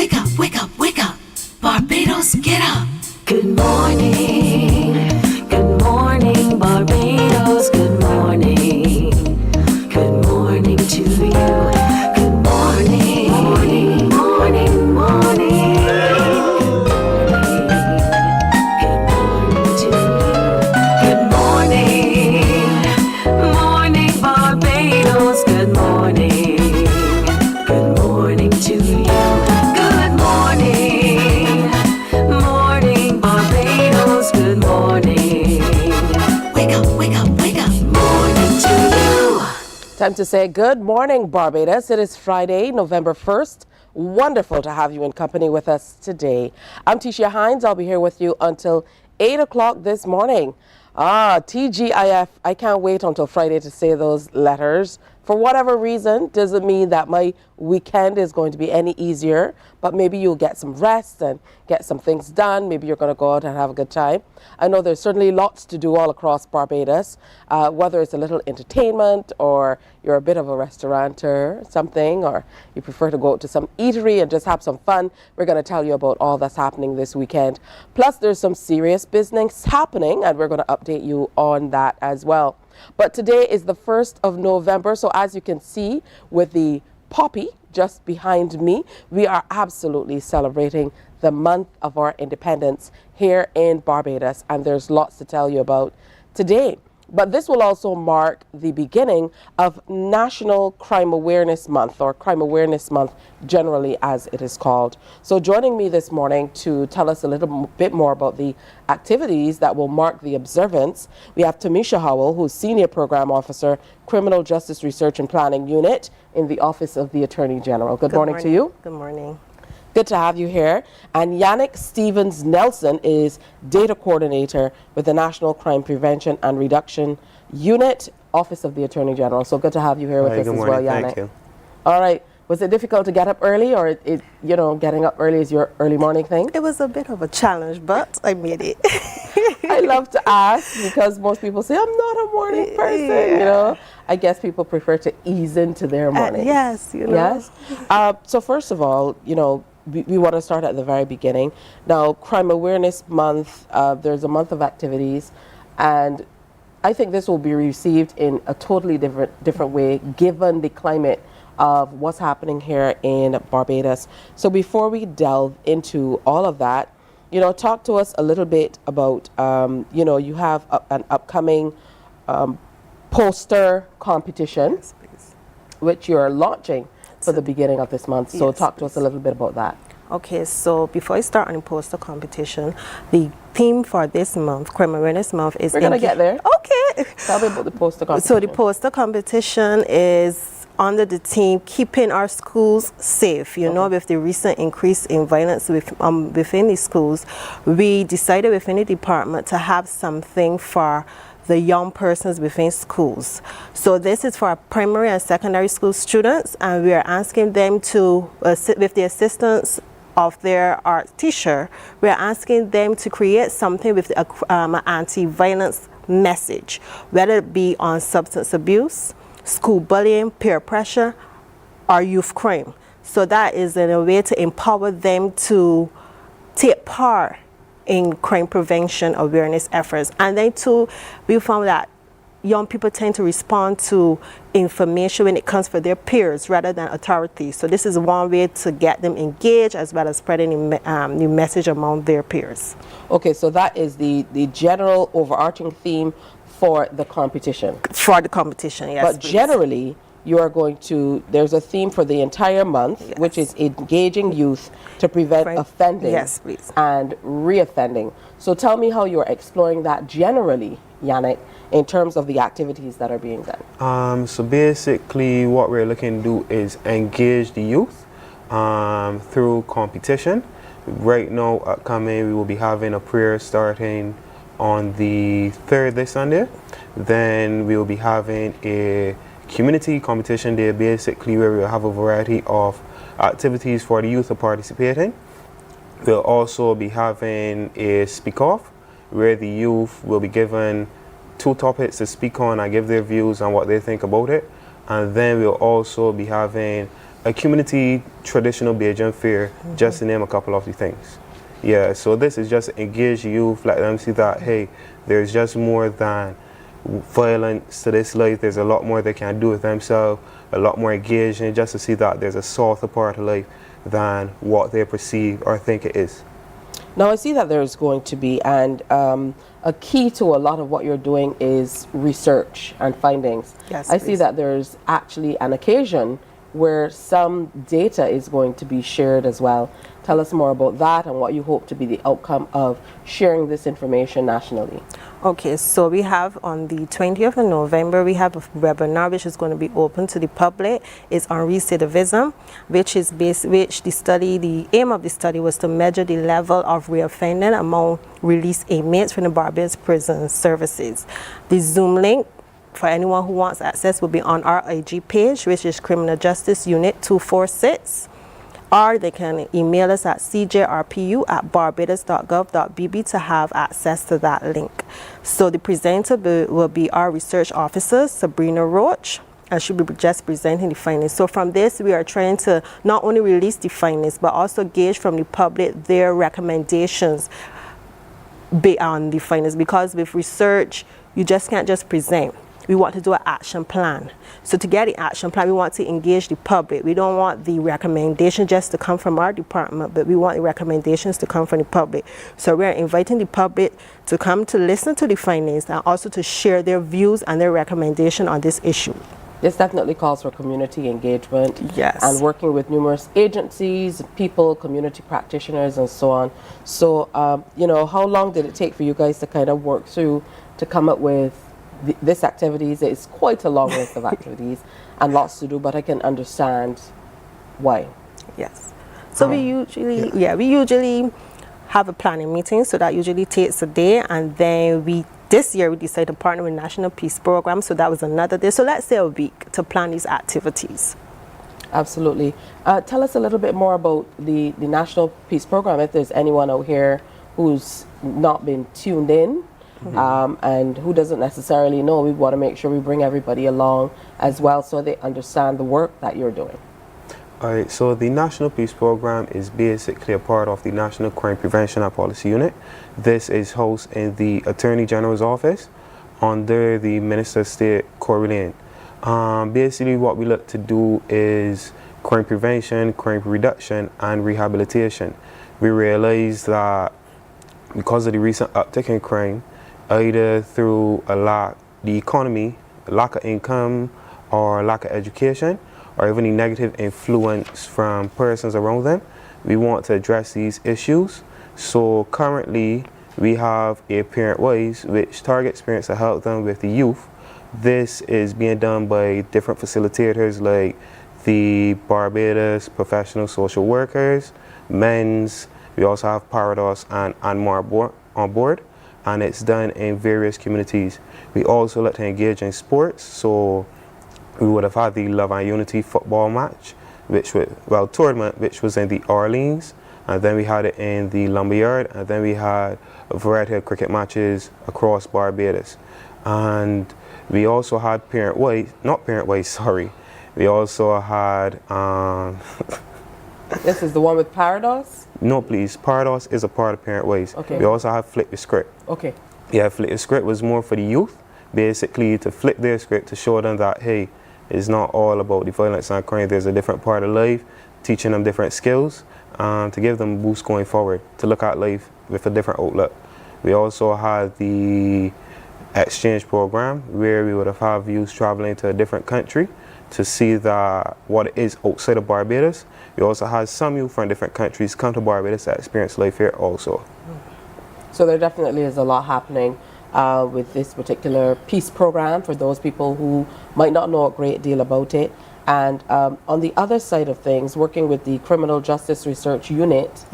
wake up, wake up, wake up. Barbados, get up. Good morning, Barbados, good morning. Good morning to you. Good morning, morning, morning, morning. Good morning to you. Good morning, morning, Barbados, good morning. Good morning to you. Good morning, morning, Barbados, good morning. Wake up, wake up, wake up. Morning to you. Time to say good morning, Barbados. It is Friday, November 1st. Wonderful to have you in company with us today. I'm Tisha Hines. I'll be here with you until 8 o'clock this morning. TGIF. I can't wait until Friday to say those letters. For whatever reason, doesn't mean that my weekend is going to be any easier, but maybe you'll get some rest and get some things done. Maybe you're going to go out and have a good time. I know there's certainly lots to do all across Barbados, whether it's a little entertainment or you're a bit of a restaurateur, something, or you prefer to go out to some eatery and just have some fun. We're going to tell you about all that's happening this weekend. Plus, there's some serious business happening, and we're going to update you on that as well. But today is the 1st of November, so as you can see with the poppy just behind me, we are absolutely celebrating the month of our independence here in Barbados, and there's lots to tell you about today. But this will also mark the beginning of National Crime Awareness Month, or Crime Awareness Month generally as it is called. So joining me this morning to tell us a little bit more about the activities that will mark the observance, we have Tamisha Howell, who's Senior Program Officer, Criminal Justice Research and Planning Unit in the Office of the Attorney General. Good morning to you. Good morning. Good to have you here. And Yannick Stevens Nelson is Data Coordinator with the National Crime Prevention and Reduction Unit, Office of the Attorney General. So good to have you here with us as well, Yannick. Thank you. All right. Was it difficult to get up early, or getting up early is your early morning thing? It was a bit of a challenge, but I made it. I love to ask because most people say, I'm not a morning person, Yeah. I guess people prefer to ease into their morning. Yes, Yes. So first of all, we want to start at the very beginning. Now, Crime Awareness Month, there's a month of activities, and I think this will be received in a totally different way given the climate of what's happening here in Barbados. So before we delve into all of that, talk to us a little bit about, you have an upcoming poster competition, Yes, please. which you're launching for the beginning of this month. So Yes, talk to us a little bit about that. Okay, so before I start on the poster competition, the theme for this month, Crime Awareness Month, is... We're going to get there. Okay. Tell me about the poster competition. So the poster competition is under the theme keeping our schools safe. With the recent increase in violence within the schools, we decided within the department to have something for the young persons within schools. So this is for our primary and secondary school students, and we are asking them to, with the assistance of their art teacher, we are asking them to create something with an anti-violence message, whether it be on substance abuse, school bullying, peer pressure, or youth crime. So that is in a way to empower them to take part in crime prevention awareness efforts. And then too, we found that young people tend to respond to information when it comes from their peers rather than authorities. So this is one way to get them engaged as well as spreading the message among their peers. Okay, so that is the general overarching theme for the competition. For the competition, yes. But please. generally, you are going to, there's a theme for the entire month, Yes. which is engaging youth to prevent offending Yes, please. and reoffending. So tell me how you're exploring that generally, Yannick, in terms of the activities that are being done. So basically what we're looking to do is engage the youth through competition. Right now, upcoming, we will be having a prayer starting on the 3rd this Sunday. Then we will be having a community competition day, basically where we'll have a variety of activities for the youth to participating. We'll also be having a speak-off where the youth will be given 2 topics to speak on and give their views on what they think about it. And then we'll also be having a community traditional Bajan fair, just to name a couple of the things. Yeah, so this is just to engage youth, let them see that, hey, there's just more than violence to this life. There's a lot more they can do with themselves, a lot more engaging, just to see that there's a softer part of life than what they perceive or think it is. Now, I see that there's going to be, and a key to a lot of what you're doing is research and findings. Yes, I see please. that there's actually an occasion where some data is going to be shared as well. Tell us more about that and what you hope to be the outcome of sharing this information nationally. Okay, so we have on the 20th of November, we have a webinar which is going to be open to the public. It's on recidivism, which is the aim of the study was to measure the level of reoffending among released inmates from the Barbados Prison Services. The Zoom link for anyone who wants access will be on our IG page, which is Criminal Justice Unit 246. Or they can email us at cjrpu@barbados.gov.bb to have access to that link. So the presenter will be our research officer, Sabrina Roach, and she'll be just presenting the findings. So from this, we are trying to not only release the findings, but also gauge from the public their recommendations beyond the findings. Because with research, you just can't just present. We want to do an action plan. So to get the action plan, we want to engage the public. We don't want the recommendation just to come from our department, but we want the recommendations to come from the public. So we're inviting the public to come to listen to the findings and also to share their views and their recommendation on this issue. This definitely calls for community engagement. Yes. And working with numerous agencies, people, community practitioners, and so on. So, you know, how long did it take for you guys to kind of work through to come up with this activities? It's quite a long list of activities and lots to do, but I can understand why. Yes. So we usually have a planning meeting, so that usually takes a day, and then this year we decided to partner with National Peace Program, so that was another day. So let's say a week to plan these activities. Absolutely. Tell us a little bit more about the National Peace Program, if there's anyone out here who's not been tuned in. And who doesn't necessarily know. We want to make sure we bring everybody along as well so they understand the work that you're doing. All right, so the National Peace Program is basically a part of the National Crime Prevention and Policy Unit. This is housed in the Attorney General's office under the Minister of State, Corey Lane. Basically what we look to do is crime prevention, crime reduction, and rehabilitation. We realize that because of the recent uptick in crime, either through the economy, lack of income, or lack of education, or even the negative influence from persons around them, we want to address these issues. So currently, we have a Parent Wise, which targets parents to help them with the youth. This is being done by different facilitators like the Barbados Professional Social Workers, MENS. We also have Barbados and more on board. And it's done in various communities. We also like to engage in sports, so we would have had the Love and Unity football match, tournament, which was in the Orleans, and then we had it in the Lumberyard, and then we had a variety of cricket matches across Barbados. And we also had we also had This is the one with Barbados? No, please. Barbados is a part of Parent Ways. Okay. We also have Flip the Script. Okay. Yeah, Flip the Script was more for the youth, basically to flip their script to show them that, hey, it's not all about the violence and crime. There's a different part of life, teaching them different skills, to give them a boost going forward, to look at life with a different outlook. We also had the exchange program where we would have had youth traveling to a different country to see what it is outside of Barbados. We also had some youth from different countries come to Barbados to experience life here also. So there definitely is a lot happening with this particular peace program for those people who might not know a great deal about it. And on the other side of things, working with the Criminal Justice Research Unit,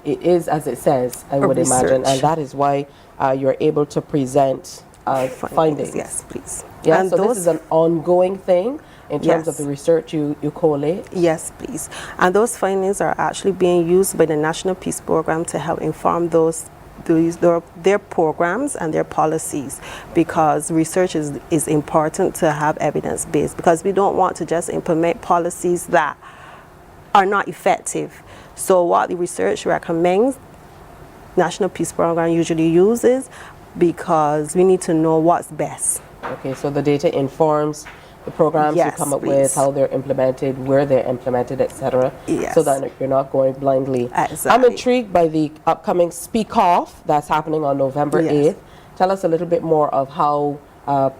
it is, as it says, I would imagine, and that is why you're able to present findings. Yes, please. Yeah, and so this is an ongoing thing in terms of the research you collate? Yes, please. And those findings are actually being used by the National Peace Program to help inform those their programs and their policies, because research is important to have evidence-based, because we don't want to just implement policies that are not effective. So what the research recommends, National Peace Program usually uses, because we need to know what's best. Okay, so the data informs the programs you Yes, come up please. with, how they're implemented, where they're implemented, etc. Yes. So that you're not going blindly. Exactly. I'm intrigued by the upcoming Speak Off that's happening on November Yes. 8th. Tell us a little bit more of how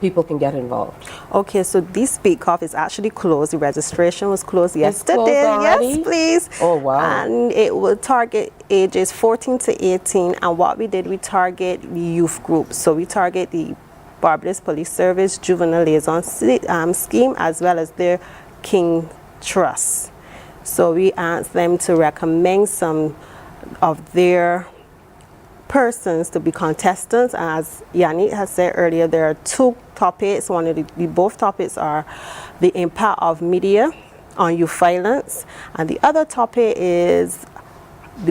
people can get involved. Okay, so this Speak Off is actually closed. The registration was closed yesterday. closed already? Yes, please. Oh, wow. And it will target ages 14 to 18. And what we did, we target the youth groups. So we target the Barbados Police Service Juvenile Liaison Scheme, as well as their King Trust. So we asked them to recommend some of their persons to be contestants. As Yannick has said earlier, there are two topics. One of the both topics are the impact of media on youth violence, and the other topic is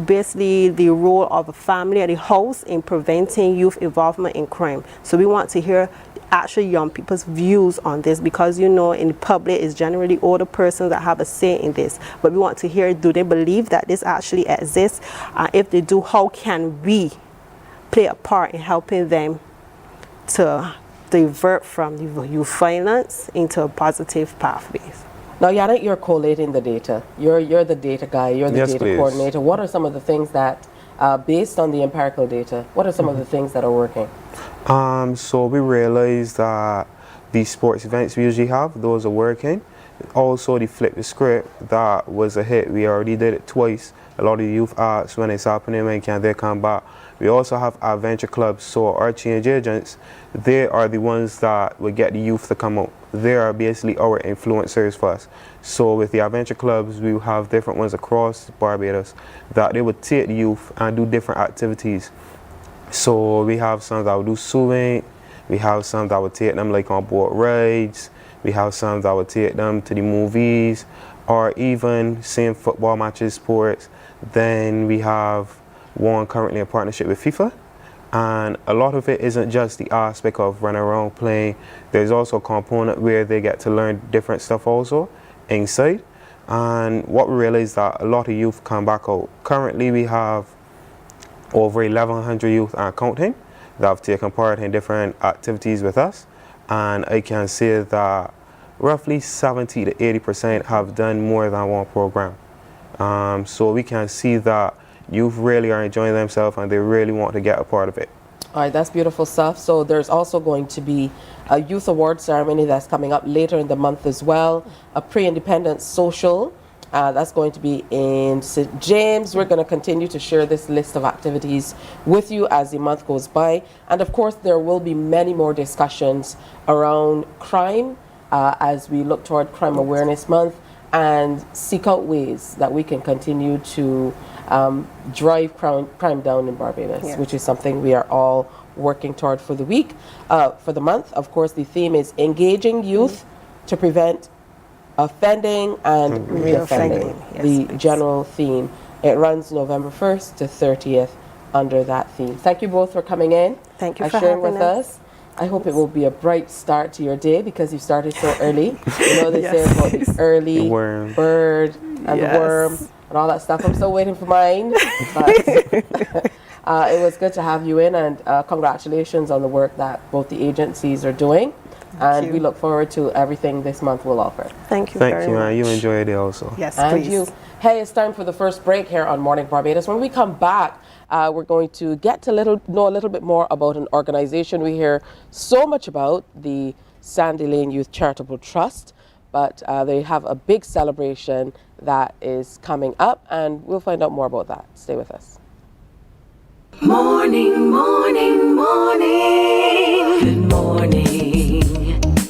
basically the role of a family and the house in preventing youth involvement in crime. So we want to hear actually young people's views on this, because you know in the public it's generally older persons that have a say in this, but we want to hear, do they believe that this actually exists? If they do, how can we play a part in helping them to divert from the youth violence into positive pathways? Now, Yannick, you're collating the data. You're the data guy. You're the Yes, data please. coordinator. What are some of the things that, based on the empirical data, what are some of the things that are working? So we realized that these sports events we usually have, those are working. Also, the flip the script, that was a hit. We already did it twice. A lot of the youth arts, when it's happening, when they come back. We also have our venture clubs, so our change agents, they are the ones that will get the youth to come out. They are basically our influencers for us. So with the adventure clubs, we will have different ones across Barbados that they would take the youth and do different activities. So we have some that will do swimming, we have some that will take them like on board rides, we have some that will take them to the movies, or even seeing football matches, sports. Then we have one currently in partnership with FIFA. And a lot of it isn't just the aspect of running around playing. There's also a component where they get to learn different stuff also inside. And what we realize is that a lot of youth come back out. Currently we have over 1,100 youth and counting that have taken part in different activities with us. And I can say that roughly 70 to 80% have done more than one program. So we can see that youth really are enjoying themselves and they really want to get a part of it. All right, that's beautiful stuff. So there's also going to be a youth award ceremony that's coming up later in the month as well, a pre-independence social. That's going to be in St. James. We're going to continue to share this list of activities with you as the month goes by. And of course, there will be many more discussions around crime as we look toward Crime Awareness Month and seek out ways that we can continue to drive crime down in Barbados, Yes. which is something we are all working toward for the week, for the month. Of course, the theme is engaging youth to prevent offending and reoffending, Yes, the please. general theme. It runs November 1st to 30th under that theme. Thank you both for coming in Thank you and for sharing having with us. us. I hope it will be a bright start to your day because you started so early. You know they say Yes. about the early The worm. bird and Yes. the worm and all that stuff. I'm still waiting for mine. But it was good to have you in, and congratulations on the work that both the agencies are doing. And you. we look forward to everything this month will offer. Thank you Thank very you, much. man. You enjoy it also. Yes, And please. you. Hey, it's time for the first break here on Morning Barbados. When we come back, we're going to get to know a little bit more about an organization we hear so much about, the Sandy Lane Youth Charitable Trust. But they have a big celebration that is coming up, and we'll find out more about that. Stay with us. Morning, morning, morning. Good morning.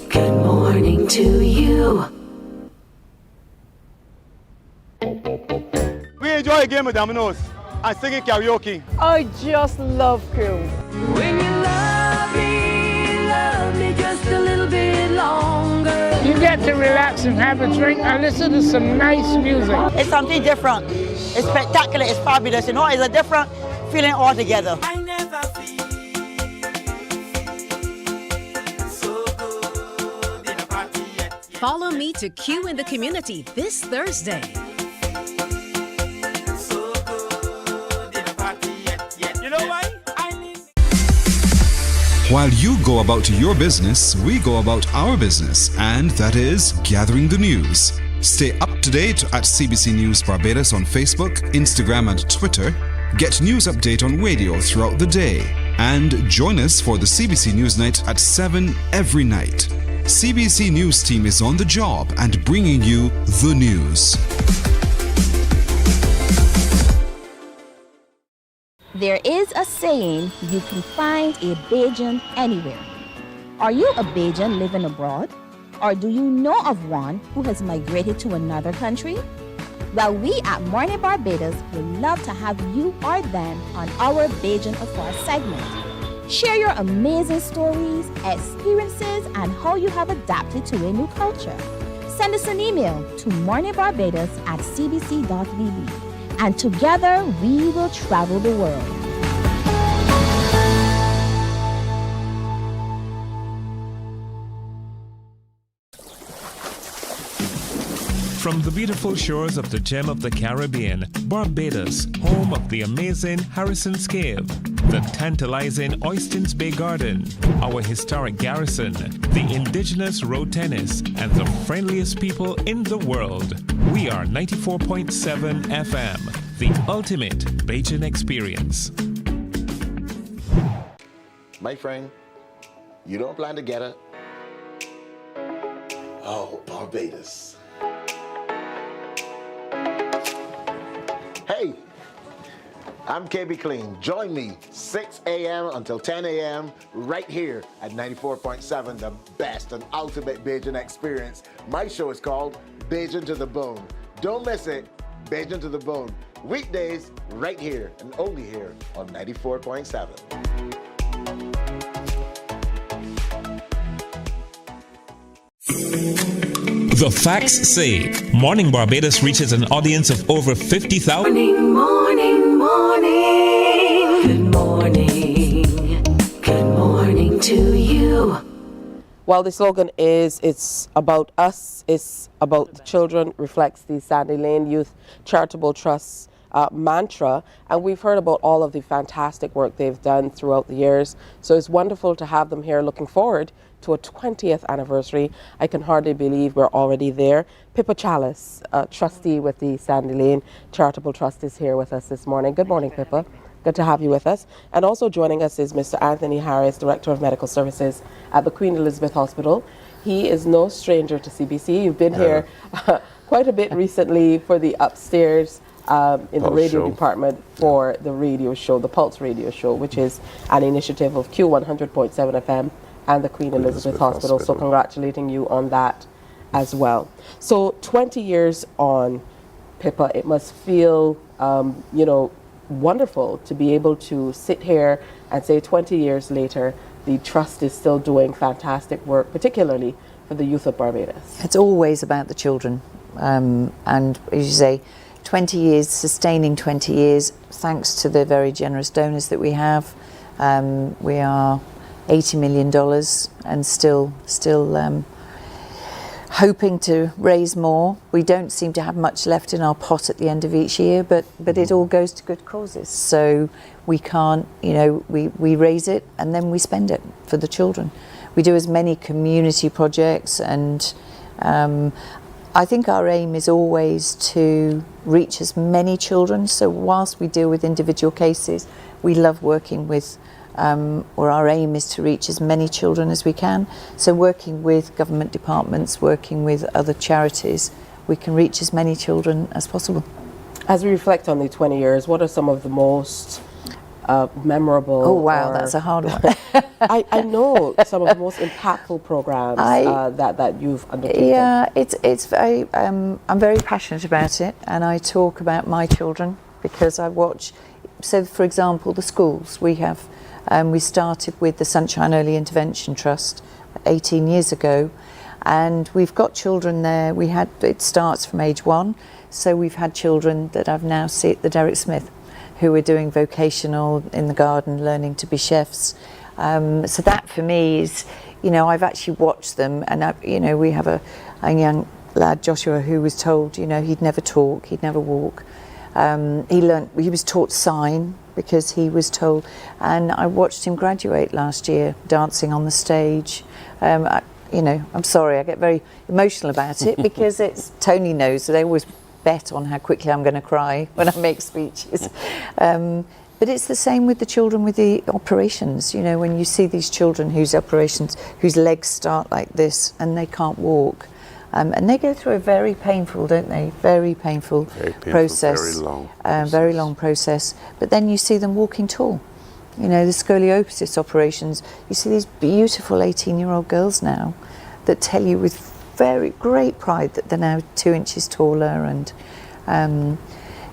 Good morning to you. We enjoy a game of dominoes and singing karaoke. I just love cruise. When you love me just a little bit longer. You get to relax and have a drink and listen to some nice music. It's something different. It's spectacular. It's fabulous. You know, it's a different feeling altogether. I never Follow me to Q in the Community this Thursday. You know why? While you go about your business, we go about our business, and that is gathering the news. Stay up to date at CBC News Barbados on Facebook, Instagram, and Twitter. Get news update on radio throughout the day. And join us for the CBC News Night at 7 every night. CBC News team is on the job and bringing you the news. There is a saying, you can find a Bajan anywhere. Are you a Bajan living abroad? Or do you know of one who has migrated to another country? Well, we at Mornin Barbados would love to have you or them on our Bajan Affairs segment. Share your amazing stories, experiences, and how you have adapted to a new culture. Send us an email to morninbarbados@cbc.vb. And together we will travel the world. From the beautiful shores of the gem of the Caribbean, Barbados, home of the amazing Harrison's Cave, the tantalizing Oystins Bay Garden, our historic garrison, the indigenous road tennis, and the friendliest people in the world. We are 94.7 FM, the ultimate Bajan experience. My friend, you don't plan to get it? Oh, Barbados. Hey, I'm KB Clean. Join me 6 a.m. until 10 a.m. right here at 94.7, the best and ultimate Bajan experience. My show is called Bajan to the Bone. Don't miss it, Bajan to the Bone. Weekdays right here and only here on 94.7. The facts say Morning Barbados reaches an audience of over 50,000. Morning, morning, morning. Good morning. Good morning to you. Well, the slogan is, it's about us, it's about the children, reflects the Sandy Lane Youth Charitable Trust mantra, and we've heard about all of the fantastic work they've done throughout the years. So it's wonderful to have them here, looking forward to a 20th anniversary. I can hardly believe we're already there. Pippa Chalice, trustee with the Sandy Lane Charitable Trust, is here with us this morning. Good morning, Pippa. Good to have you with us. And also joining us is Mr. Anthony Harris, Director of Medical Services at the Queen Elizabeth Hospital. He is no stranger to CBC. You've been here quite a bit recently for the upstairs in the radio department for the radio show, the Pulse radio show, which is an initiative of Q100.7 FM and the Queen Elizabeth Hospital. So congratulating you on that as well. So 20 years on, Pippa, it must feel, wonderful to be able to sit here and say 20 years later, the Trust is still doing fantastic work, particularly for the youth of Barbados. It's always about the children. And as you say, 20 years, sustaining 20 years, thanks to the very generous donors that we have. We are $80 million and still hoping to raise more. We don't seem to have much left in our pot at the end of each year, but it all goes to good causes. So we can't, we raise it and then we spend it for the children. We do as many community projects, and I think our aim is always to reach as many children. So whilst we deal with individual cases, we love working with or our aim is to reach as many children as we can. So working with government departments, working with other charities, we can reach as many children as possible. As we reflect on the 20 years, what are some of the most memorable? Oh wow, that's a hard one. I know some of the most impactful programs that you've undertaken. Yeah, it's very. I'm very passionate about it, and I talk about my children because I watch. So, for example, the schools we have. We started with the Sunshine Early Intervention Trust 18 years ago, and we've got children there. It starts from age 1, so we've had children that I've now seen at the Derek Smith, who are doing vocational in the garden, learning to be chefs. So that for me is, I've actually watched them, and we have a young lad, Joshua, who was told, he'd never talk, he'd never walk. He was taught sign because he was told, and I watched him graduate last year, dancing on the stage. I'm sorry, I get very emotional about it because Tony knows, so they always bet on how quickly I'm going to cry when I make speeches. But it's the same with the children with the operations. When you see these children whose legs start like this and they can't walk, and they go through a very painful, don't they? Very painful process. Very long process. But then you see them walking tall. The scoliosis operations, you see these beautiful 18-year-old girls now that tell you with very great pride that they're now 2 inches taller. And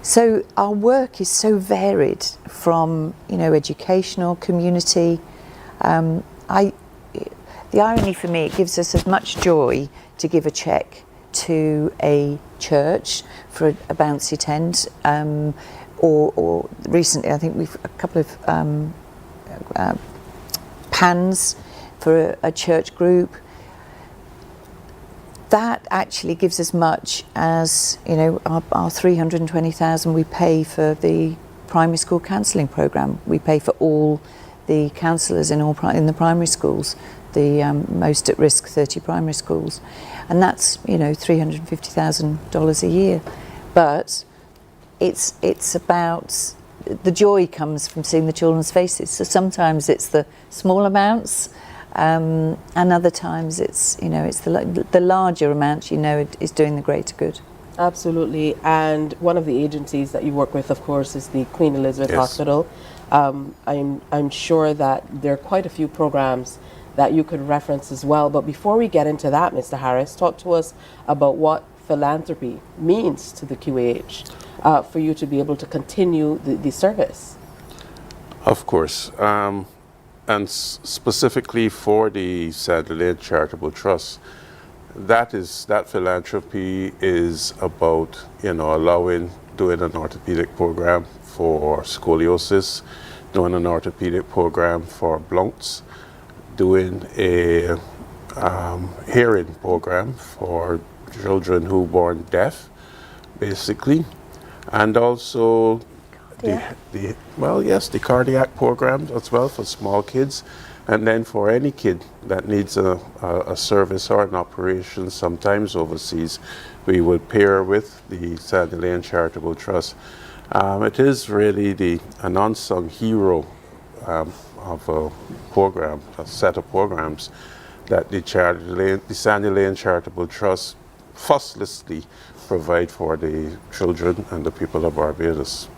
so our work is so varied from, educational, community. The irony for me, it gives us as much joy to give a cheque to a church for a bouncy tent, or recently I think we've a couple of pans for a church group. That actually gives as much as our 320,000 we pay for the primary school counselling programme. We pay for all the counsellors in the primary schools, the most at risk 30 primary schools, and that's $350,000 a year. But it's about the joy comes from seeing the children's faces. So sometimes it's the small amounts, and other times it's the larger amount is doing the greater good. Absolutely. And one of the agencies that you work with, of course, is the Queen Elizabeth Hospital. I'm sure that there are quite a few programs that you could reference as well. But before we get into that, Mr. Harris, talk to us about what philanthropy means to the QAH for you to be able to continue the service. Of course. And specifically for the Sandy Lane Charitable Trust, that philanthropy is about doing an orthopedic program for scoliosis, doing an orthopedic program for blunts, doing a hearing program for children who are born deaf, basically, and also the cardiac program as well for small kids, and then for any kid that needs a service or an operation, sometimes overseas, we would pair with the Sandy Lane Charitable Trust. It is really an unsung hero of a program, a set of programs that the Sandy Lane Charitable Trust fusslessly provide for the children and the people of Barbados.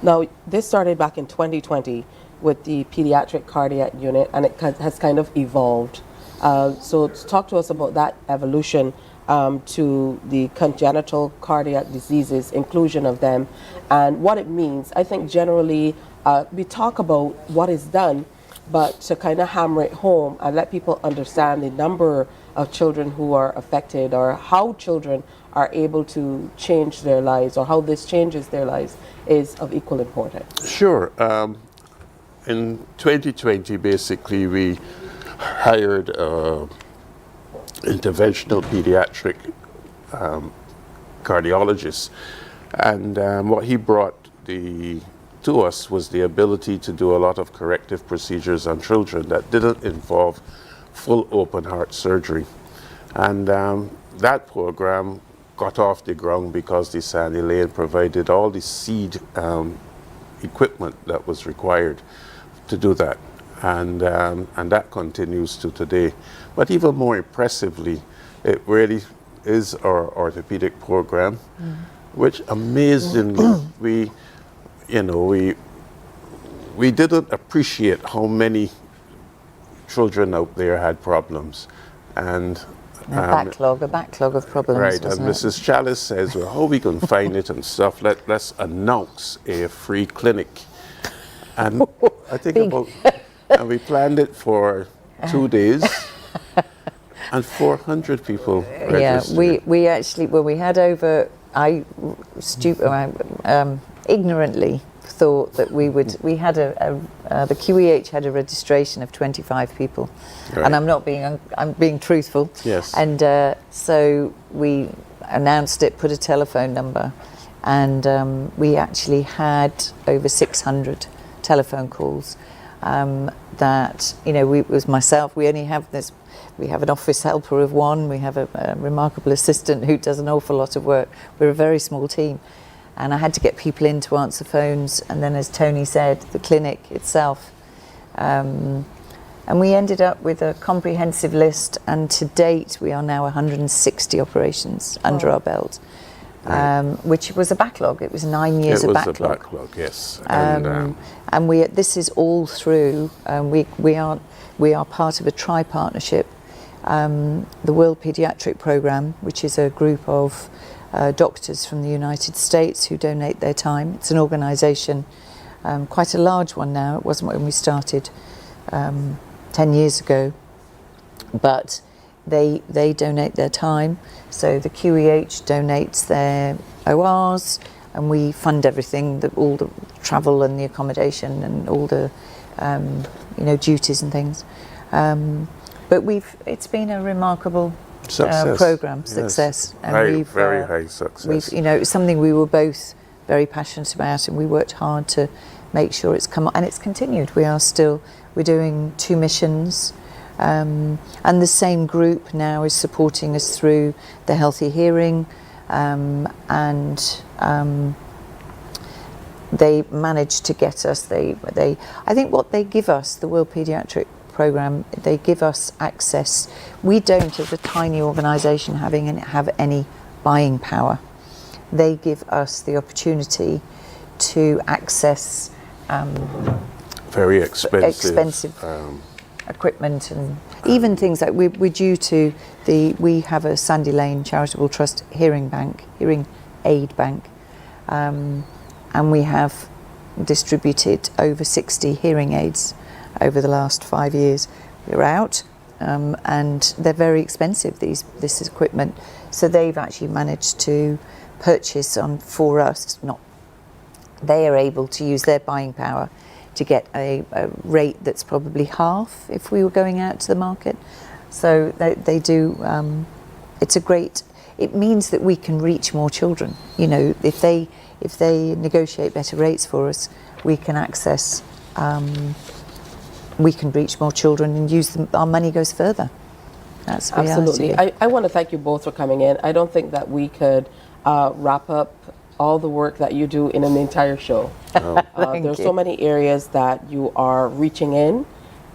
Now, this started back in 2020 with the pediatric cardiac unit, and it has kind of evolved. So talk to us about that evolution to the congenital cardiac diseases, inclusion of them, and what it means. I think generally we talk about what is done, but to kind of hammer it home and let people understand the number of children who are affected, or how children are able to change their lives, or how this changes their lives, is of equal importance. Sure. In 2020, basically, we hired interventional pediatric cardiologist, and what he brought to us was the ability to do a lot of corrective procedures on children that didn't involve full open heart surgery. And that program got off the ground because the Sandy Lane provided all the seed equipment that was required to do that. And that continues to today. But even more impressively, it really is our orthopedic program, which amazingly we didn't appreciate how many children out there had problems, and a backlog of problems. Right, and Mrs. Chalice says, well, how we can find it and stuff, let's announce a free clinic. And I think and we planned it for 2 days, and 400 people registered. Yeah, we actually, well, we had over, ignorantly thought that we had the QEH had a registration of 25 people, Right. and I'm being truthful. Yes. And so we announced it, put a telephone number, and we actually had over 600 telephone calls. That it was myself. We only have this. We have an office helper of one. We have a remarkable assistant who does an awful lot of work. We're a very small team. And I had to get people in to answer phones, and then, as Tony said, the clinic itself. And we ended up with a comprehensive list, and to date we are now 160 operations under our belt, which was a backlog. It was 9 years of backlog. It was a backlog, yes. And this is all through. We are part of a tri-partnership, the World Pediatric Programme, which is a group of doctors from the United States who donate their time. It's an organisation, quite a large one now. It wasn't when we started 10 years ago, but they donate their time. So the QEH donates their ORs, and we fund everything, all the travel and the accommodation and all the duties and things. But it's been a remarkable program success, and very high success. It's something we were both very passionate about, and we worked hard to make sure it's come on, and it's continued. We're doing 2 missions, and the same group now is supporting us through the Healthy Hearing, and they managed to get us. I think what they give us, the World Pediatric Programme, they give us access. We don't, as a tiny organisation, have any buying power. They give us the opportunity to access very expensive equipment, and even things like we're due to we have a Sandy Lane Charitable Trust hearing aid bank, and we have distributed over 60 hearing aids over the last 5 years. We're out, and they're very expensive, this equipment. So they've actually managed to purchase for us. They are able to use their buying power to get a rate that's probably half if we were going out to the market. So they do. It means that we can reach more children. If they negotiate better rates for us, we can access. We can reach more children and use them. Our money goes further. That's the reality. Absolutely. I want to thank you both for coming in. I don't think that we could wrap up all the work that you do in an entire show. There's so many areas that you are reaching in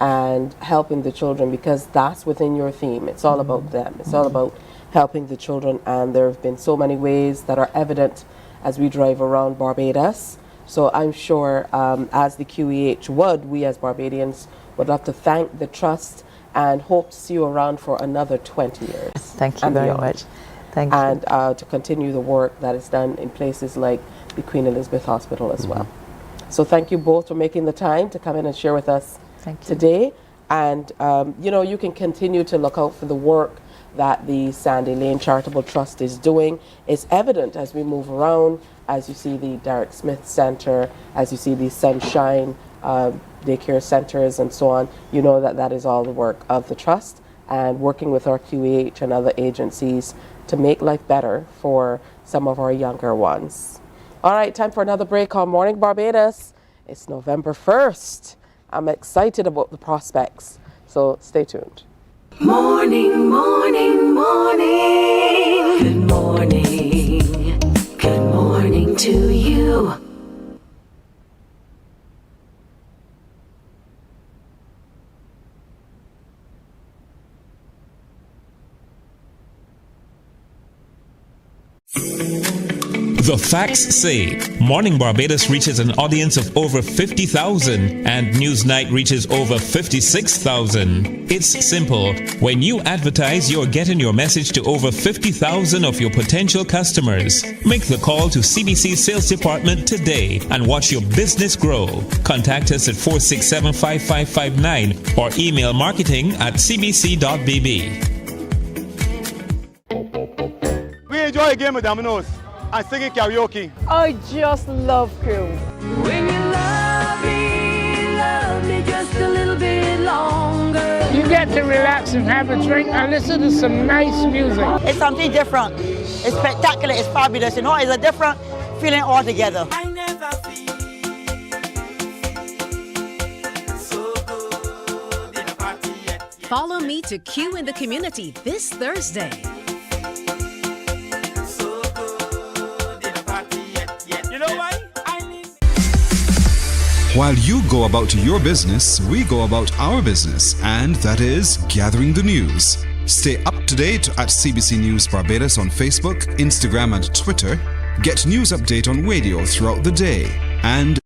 and helping the children, because that's within your theme. It's all about them. It's all about helping the children, and there have been so many ways that are evident as we drive around Barbados. So I'm sure as the QEH we as Barbadians would love to thank the Trust and hope to see you around for another 20 years. Thank you very much. Thank you. And to continue the work that is done in places like the Queen Elizabeth Hospital as well. So thank you both for making the time to come in and share with us today. And you can continue to look out for the work that the Sandy Lane Charitable Trust is doing. It's evident as we move around, as you see the Derek Smith Center, as you see the Sunshine daycare centers and so on, you know that is all the work of the Trust, and working with our QEH and other agencies to make life better for some of our younger ones. All right, time for another break on Morning Barbados. It's November 1st. I'm excited about the prospects, so stay tuned. Morning, morning, morning. Good morning. Good morning to you. The facts say Morning Barbados reaches an audience of over 50,000 and Newsnight reaches over 56,000. It's simple. When you advertise, you're getting your message to over 50,000 of your potential customers. Make the call to CBC Sales Department today and watch your business grow. Contact us at 467-5559 or email marketing@cbc.bb. We enjoy a game of dominoes and singing karaoke. I just love crew. You get to relax and have a drink and listen to some nice music. It's something different. It's spectacular. It's fabulous. You know, it's a different feeling altogether. Follow me to Q in the Community this Thursday. You know why? While you go about your business, we go about our business, and that is gathering the news. Stay up to date at CBC News Barbados on Facebook, Instagram, and Twitter. Get news update on radio throughout the day. And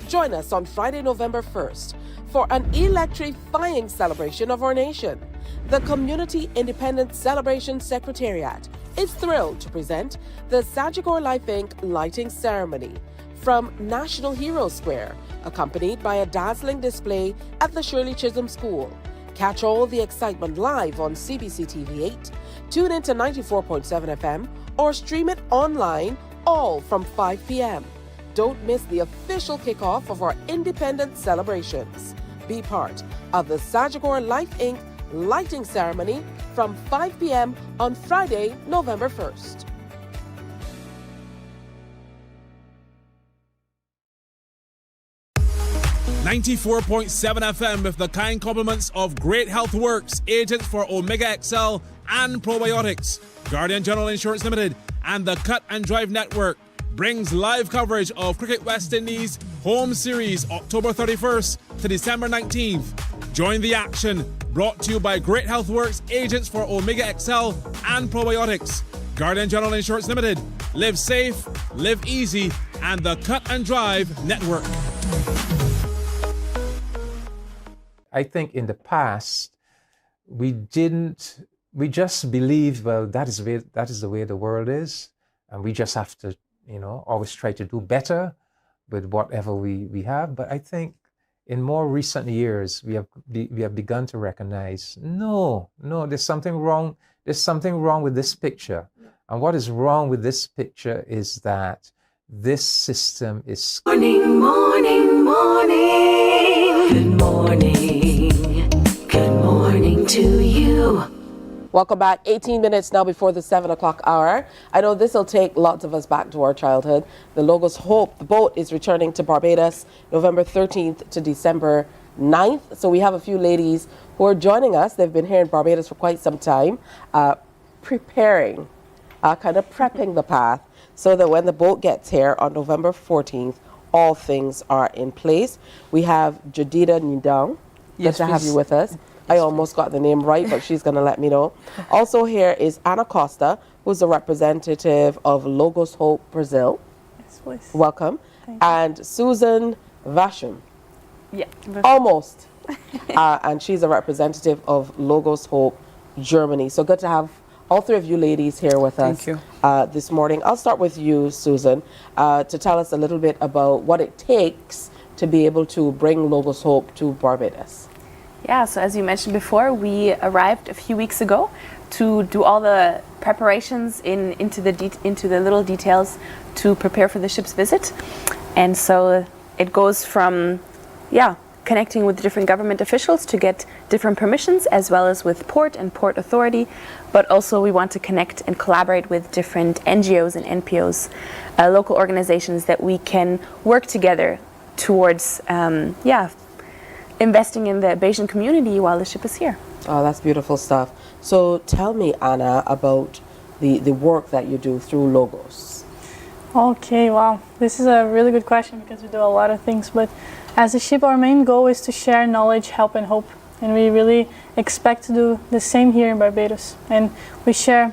join us on Friday, November 1st for an electrifying celebration of our nation. The Community Independence Celebration Secretariat is thrilled to present the Sagicor Life Inc. lighting ceremony from National Hero Square, accompanied by a dazzling display at the Shirley Chisholm School. Catch all the excitement live on CBC TV 8, tune into 94.7 FM, or stream it online, all from 5 p.m. Don't miss the official kickoff of our independence celebrations. Be part of the Sagicor Life Inc. lighting ceremony from 5 p.m. on Friday, November 1st. .7 FM with the kind compliments of Great Health Works, agents for Omega XL and Probiotics. Guardian General Insurance Limited and the Cut and Drive Network brings live coverage of Cricket West Indies Home Series October 31st to December 19th. Join the action, brought to you by Great Health Works, agents for Omega XL and Probiotics. Guardian General Insurance Limited. Live safe, live easy, and the Cut and Drive Network. I think in the past, we just believed, well, that is the way the world is, and we just have to, always try to do better with whatever we have. But I think in more recent years, we have begun to recognize, no, there's something wrong. There's something wrong with this picture. And what is wrong with this picture is that this system is... Morning, morning, morning. Good morning. Good morning to you. Welcome back. 18 minutes now before the 7 o'clock hour. I know this will take lots of us back to our childhood. The Logos Hope, the boat, is returning to Barbados November 13th to December 9th. So we have a few ladies who are joining us. They've been here in Barbados for quite some time, preparing, kind of prepping the path so that when the boat gets here on November 14th, all things are in place. We have Jadida Nidang. Yes, good to have you with us. I almost got the name right, but she's going to let me know. Also here is Ana Costa, who's a representative of Logos Hope Brazil. Yes, please. Welcome. Thank you. And Susan Vashon. Yeah. Almost. And she's a representative of Logos Hope Germany. So good to have all three of you ladies here with us this morning. I'll start with you, Susan, to tell us a little bit about what it takes to be able to bring Logos Hope to Barbados. Yeah, so as you mentioned before, we arrived a few weeks ago to do all the preparations into the little details to prepare for the ship's visit. And so it goes from, connecting with different government officials to get different permissions, as well as with port and port authority. But also we want to connect and collaborate with different NGOs and NPOs, local organizations, that we can work together towards, investing in the Bayesian community while the ship is here. Oh, that's beautiful stuff. So tell me, Anna, about the work that you do through Logos. Okay, wow. This is a really good question because we do a lot of things. But as a ship, our main goal is to share knowledge, help, and hope. And we really expect to do the same here in Barbados. And we share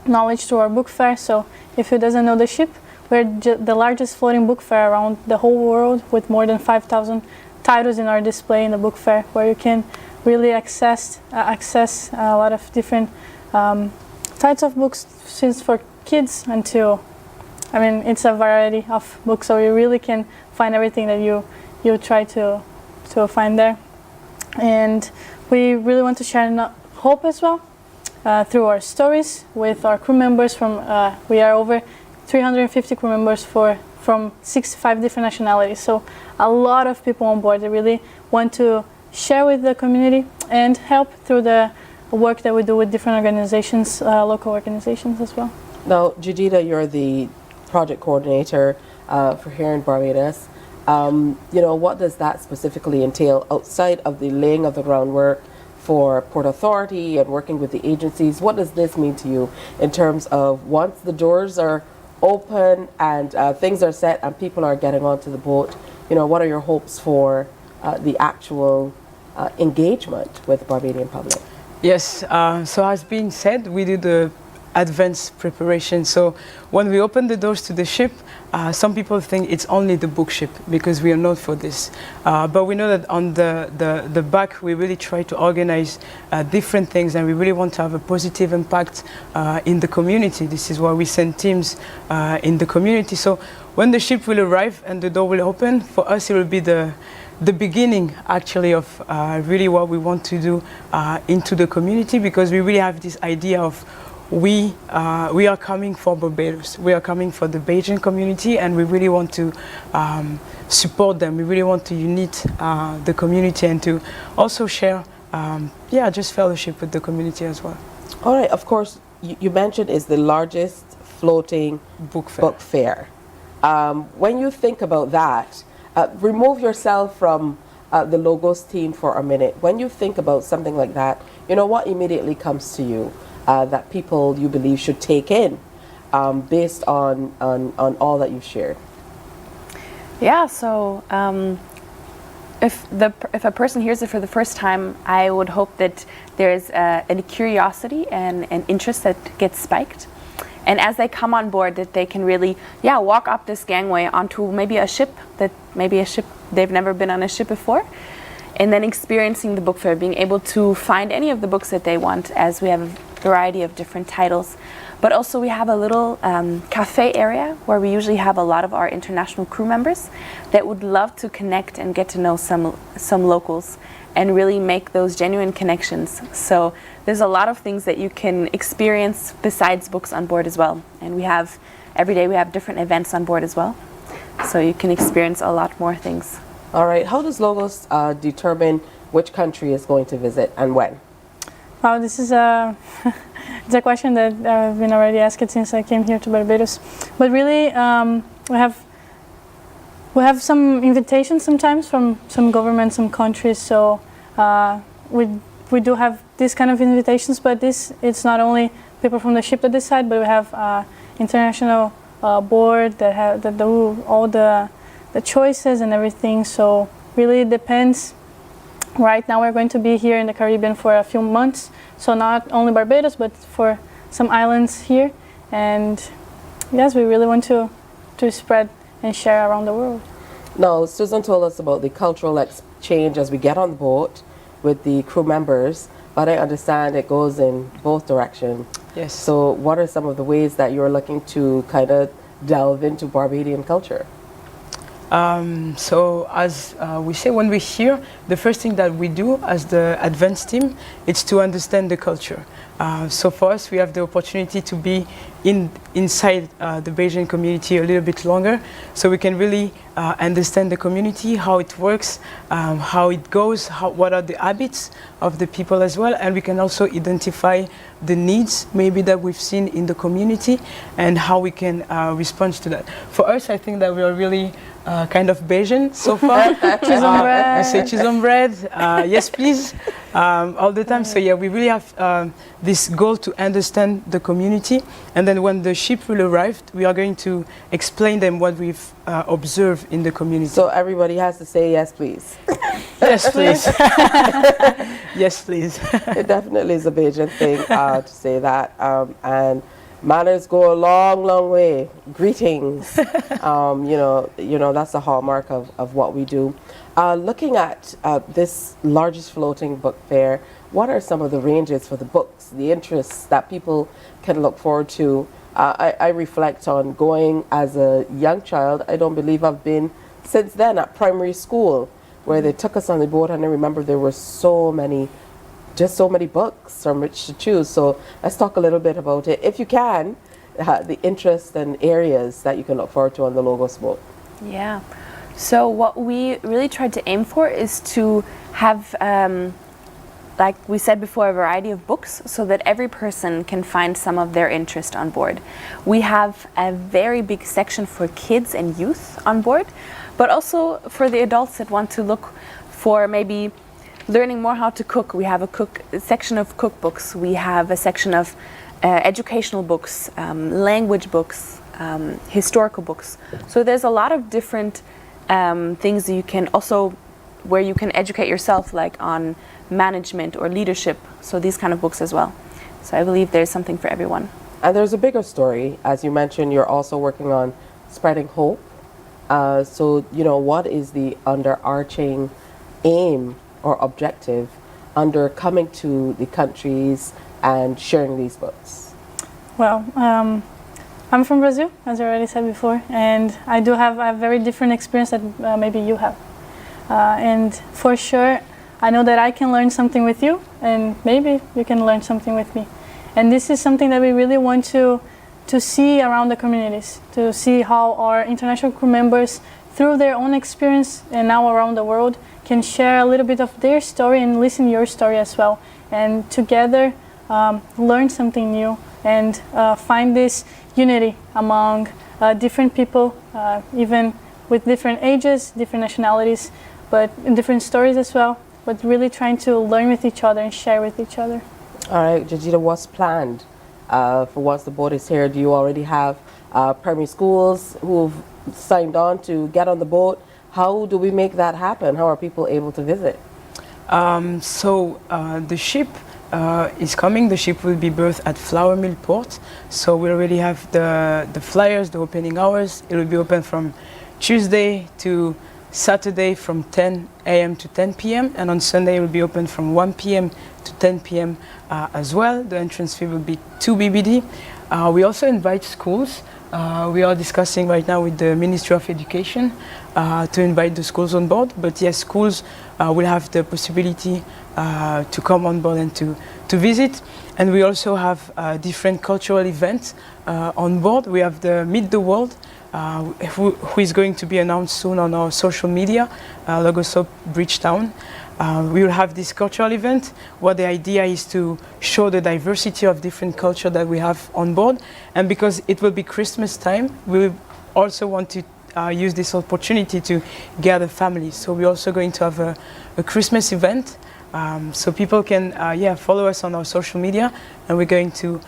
knowledge through our book fair. So if you doesn't know the ship, we're the largest floating book fair around the whole world, with more than 5,000 titles in our display in the book fair, where you can really access a lot of different types of books, since for kids until, it's a variety of books, so you really can find everything that you try to find there. And we really want to share hope as well through our stories with our crew members. We are over 350 crew members from 65 different nationalities, so a lot of people on board. They really want to share with the community and help through the work that we do with different organizations, local organizations as well. Now, Judita, you're the project coordinator for here in Barbados. What does that specifically entail outside of the laying of the groundwork for Port Authority and working with the agencies? What does this mean to you in terms of once the doors are open and things are set and people are getting onto the boat, what are your hopes for the actual engagement with the Barbadian public? Yes, so as being said, we do the advanced preparation. So when we open the doors to the ship, some people think it's only the book ship because we are known for this. But we know that on the back, we really try to organize different things, and we really want to have a positive impact in the community. This is why we send teams in the community. So when the ship will arrive and the door will open, for us it will be the beginning actually of really what we want to do into the community, because we really have this idea of we are coming for Barbados. We are coming for the Bajan community, and we really want to support them. We really want to unite the community and to also share, just fellowship with the community as well. All right. Of course, you mentioned it's the largest floating book fair. When you think about that, remove yourself from the Logos team for a minute. When you think about something like that, what immediately comes to you? That people you believe should take in based on all that you've shared? Yeah, so if a person hears it for the first time, I would hope that there's a curiosity and an interest that gets spiked. And as they come on board, that they can really, walk up this gangway onto maybe a ship they've never been on a ship before. And then experiencing the book fair, being able to find any of the books that they want, as we have a variety of different titles. But also we have a little cafe area where we usually have a lot of our international crew members that would love to connect and get to know some locals and really make those genuine connections. So there's a lot of things that you can experience besides books on board as well. And every day we have different events on board as well. So you can experience a lot more things. All right. How does Logos determine which country is going to visit and when? Wow, this is it's a question that I've been already asked since I came here to Barbados. But really, we have some invitations sometimes from some governments, some countries. So we do have these kind of invitations. But it's not only people from the ship that decide, but we have international board that do all the choices and everything. So really it depends. Right now we're going to be here in the Caribbean for a few months, so not only Barbados but for some islands here, and yes, we really want to spread and share around the world. Now, Susan told us about the cultural exchange as we get on the boat with the crew members, but I understand it goes in both directions. Yes. So what are some of the ways that you're looking to kind of delve into Barbadian culture? So as we say, when we're here, the first thing that we do as the advanced team is to understand the culture. So for us, we have the opportunity to be inside the Bajan community a little bit longer, so we can really understand the community, how it works, how it goes, what are the habits of the people as well, and we can also identify the needs maybe that we've seen in the community and how we can respond to that. For us, I think that we are really kind of Bajan so far. Cheese on bread. I say cheese on bread, yes please, all the time. So yeah, we really have this goal to understand the community, and then when the ship will arrive, we are going to explain them what we've observed in the community. So everybody has to say yes please. Yes please. Yes please. It definitely is a Bajan thing to say that, and manners go a long, long way. Greetings. That's a hallmark of what we do. Looking at this largest floating book fair, what are some of the ranges for the books, the interests that people can look forward to? I reflect on going as a young child. I don't believe I've been since then at primary school, where they took us on the boat, and I remember there were so many books from which to choose. So let's talk a little bit about it, if you can, the interests and areas that you can look forward to on the Logos boat. Yeah. So what we really tried to aim for is to have, like we said before, a variety of books so that every person can find some of their interest on board. We have a very big section for kids and youth on board, but also for the adults that want to look for maybe learning more how to cook. We have a section of cookbooks. We have a section of educational books, language books, historical books. So there's a lot of different things that you can also, where you can educate yourself, like on management or leadership. So these kind of books as well. So I believe there's something for everyone. And there's a bigger story. As you mentioned, you're also working on spreading hope. So, you know, what is the underarching aim or objective under coming to the countries and sharing these books? Well, I'm from Brazil, as I already said before, and I do have a very different experience that maybe you have. And for sure, I know that I can learn something with you, and maybe you can learn something with me. And this is something that we really want to see around the communities, to see how our international crew members, through their own experience and now around the world, can share a little bit of their story and listen to your story as well. And together learn something new and find this unity among different people, even with different ages, different nationalities, but different stories as well, but really trying to learn with each other and share with each other. All right, Jadida, what's planned for once the boat is here? Do you already have primary schools who've signed on to get on the boat? How do we make that happen? How are people able to visit? The ship is coming. The ship will be berthed at Flour Mill Port. So we already have the flyers, the opening hours. It will be open from Tuesday to Saturday from 10 a.m. to 10 p.m. and on Sunday it will be open from 1 p.m. to 10 p.m. As well. The entrance fee will be 2 BBD. We also invite schools. We are discussing right now with the Ministry of Education to invite the schools on board. But yes, schools will have the possibility to come on board and to visit. And we also have different cultural events on board. We have the Meet the World, who is going to be announced soon on our social media, Logos Hope Bridgetown. We will have this cultural event where the idea is to show the diversity of different culture that we have on board. And because it will be Christmas time, we also want to use this opportunity to gather families. So we're also going to have a Christmas event. So people can follow us on our social media, and we're going to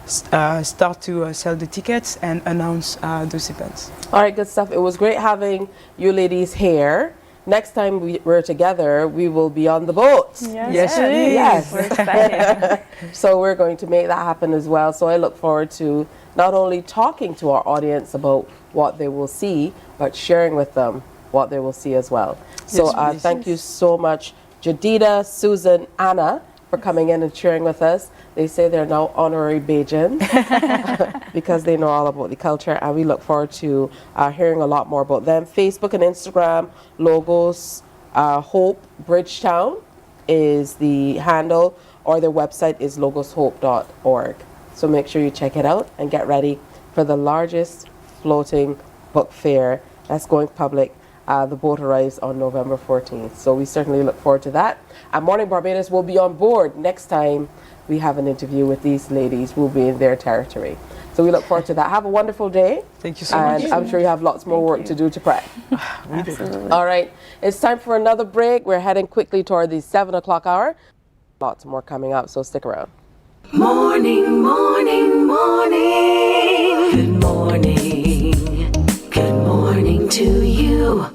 start to sell the tickets and announce those events. All right, good stuff. It was great having you ladies here. Next time we're together, we will be on the boat. Yes, Yes. We're excited. So we're going to make that happen as well. So I look forward to not only talking to our audience about what they will see, but sharing with them what they will see as well. So thank you so much, Jadida, Susan, Anna, for coming in and sharing with us. They say they're now honorary Bajans because they know all about the culture, and we look forward to hearing a lot more about them. Facebook and Instagram, Logos Hope Bridgetown is the handle, or their website is logoshope.org. So make sure you check it out and get ready for the largest floating book fair that's going public. The boat arrives on November 14th. So we certainly look forward to that. And Mornin Barbados will be on board next time we have an interview with these ladies. We'll be in their territory. So we look forward to that. Have a wonderful day. Thank you so much. And I'm sure you have lots more work to do to prep. All right. It's time for another break. We're heading quickly toward the 7 o'clock hour. Lots more coming up, so stick around. Morning, morning, morning. Good morning. Good morning to you.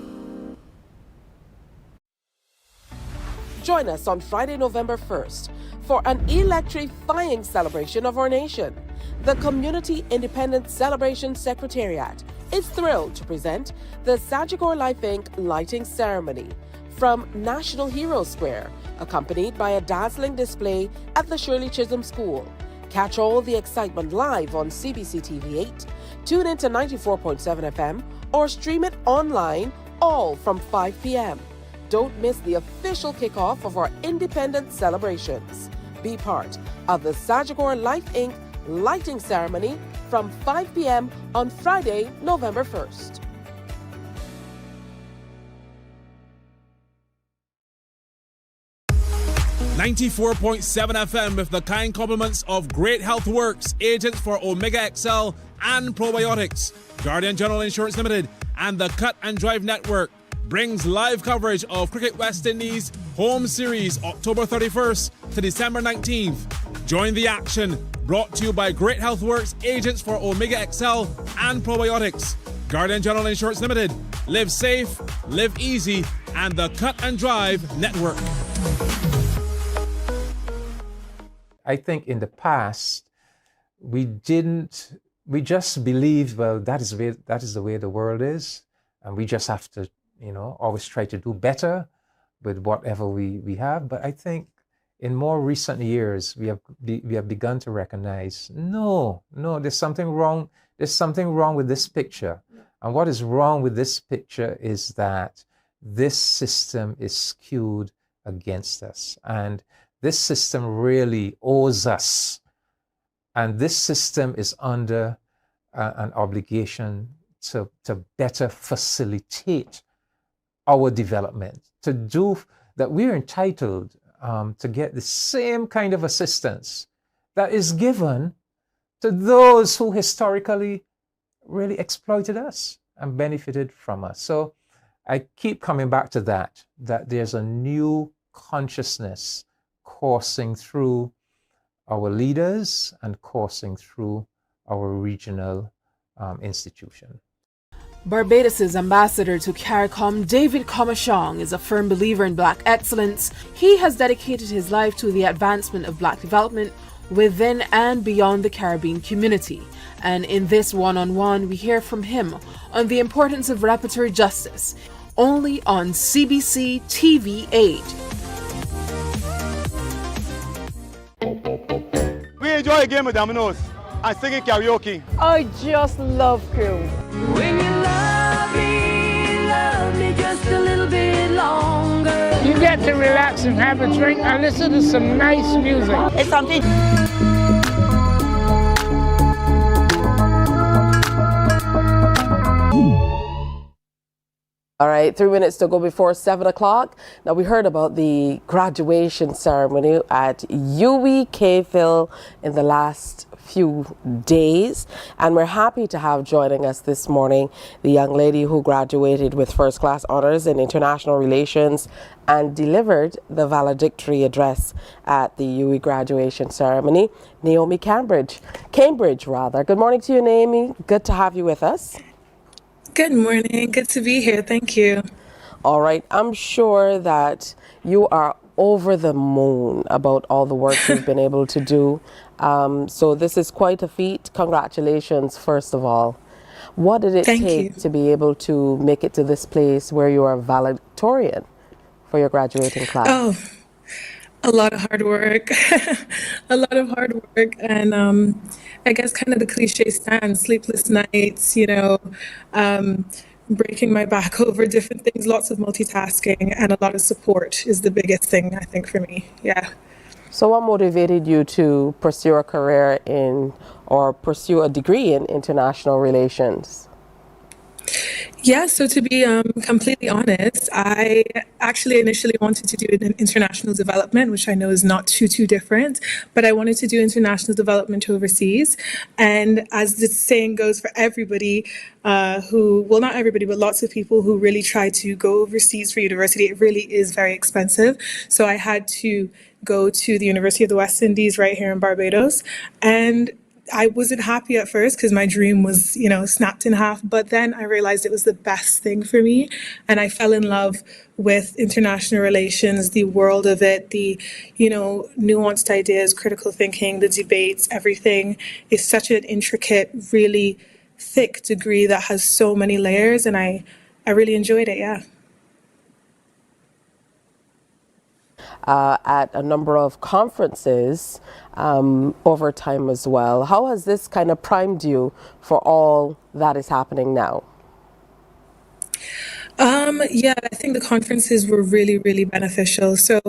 Join us on Friday, November 1st for an electrifying celebration of our nation. The Community Independence Celebration Secretariat is thrilled to present the Sagicor Life Inc. lighting ceremony from National Hero Square, accompanied by a dazzling display at the Shirley Chisholm School. Catch all the excitement live on CBC TV 8, tune into 94.7 FM, or stream it online, all from 5 p.m. Don't miss the official kickoff of our independence celebrations. Be part of the Sagicor Life Inc. lighting ceremony from 5 p.m. on Friday, November 1st. 94.7 FM with the kind compliments of Great Health Works, agents for Omega XL and Probiotics. Guardian General Insurance Limited and the Cut and Drive Network brings live coverage of Cricket West Indies Home Series October 31st to December 19th. Join the action, brought to you by Great Health Works, agents for Omega XL and Probiotics. Guardian General Insurance Limited. Live safe, live easy, and the Cut and Drive Network. I think in the past, we just believed, well, that is the way the world is, and we just have to, always try to do better with whatever we have. But I think in more recent years, we have begun to recognize, no, there's something wrong. There's something wrong with this picture. And what is wrong with this picture is that this system is skewed against us. And this system really owes us. And this system is under an obligation to better facilitate our development, to do that. We're entitled to get the same kind of assistance that is given to those who historically really exploited us and benefited from us. So I keep coming back to that there's a new consciousness coursing through our leaders and coursing through our regional institution. Barbados' ambassador to CARICOM, David Comachong, is a firm believer in Black excellence. He has dedicated his life to the advancement of Black development within and beyond the Caribbean community. And in this one-on-one, we hear from him on the importance of reparatory justice, only on CBC TV 8. We enjoy a game with dominoes and singing karaoke. I just love cruise. When you love me just a little bit longer. You get to relax and have a drink and listen to some nice music. It's something. All right, 3 minutes to go before 7 o'clock. Now, we heard about the graduation ceremony at UWI-Phil in the last few days, and we're happy to have joining us this morning the young lady who graduated with first-class honors in international relations and delivered the valedictory address at the UWI graduation ceremony, Naomi Cambridge. Good morning to you, Naomi. Good to have you with us. Good morning. Good to be here. Thank you. All right. I'm sure that you are over the moon about all the work you've been able to do. So this is quite a feat. Congratulations, first of all. What did it take to be able to make it to this place where you are valedictorian for your graduating class? Oh, a lot of hard work. And I guess kind of the cliche stands, sleepless nights, breaking my back over different things, lots of multitasking, and a lot of support is the biggest thing, I think, for me. Yeah. So what motivated you to pursue a career or pursue a degree in international relations? Yeah, so to be completely honest, I actually initially wanted to do an international development, which I know is not too different, but I wanted to do international development overseas. And as the saying goes for everybody not everybody, but lots of people who really try to go overseas for university, it really is very expensive. So I had to go to the University of the West Indies right here in Barbados. And I wasn't happy at first because my dream was, snapped in half. But then I realized it was the best thing for me. And I fell in love with international relations, the world of it, the, nuanced ideas, critical thinking, the debates, everything is such an intricate, really thick degree that has so many layers. And I really enjoyed it, yeah. At a number of conferences over time as well. How has this kind of primed you for all that is happening now? Yeah, I think the conferences were really, really beneficial. So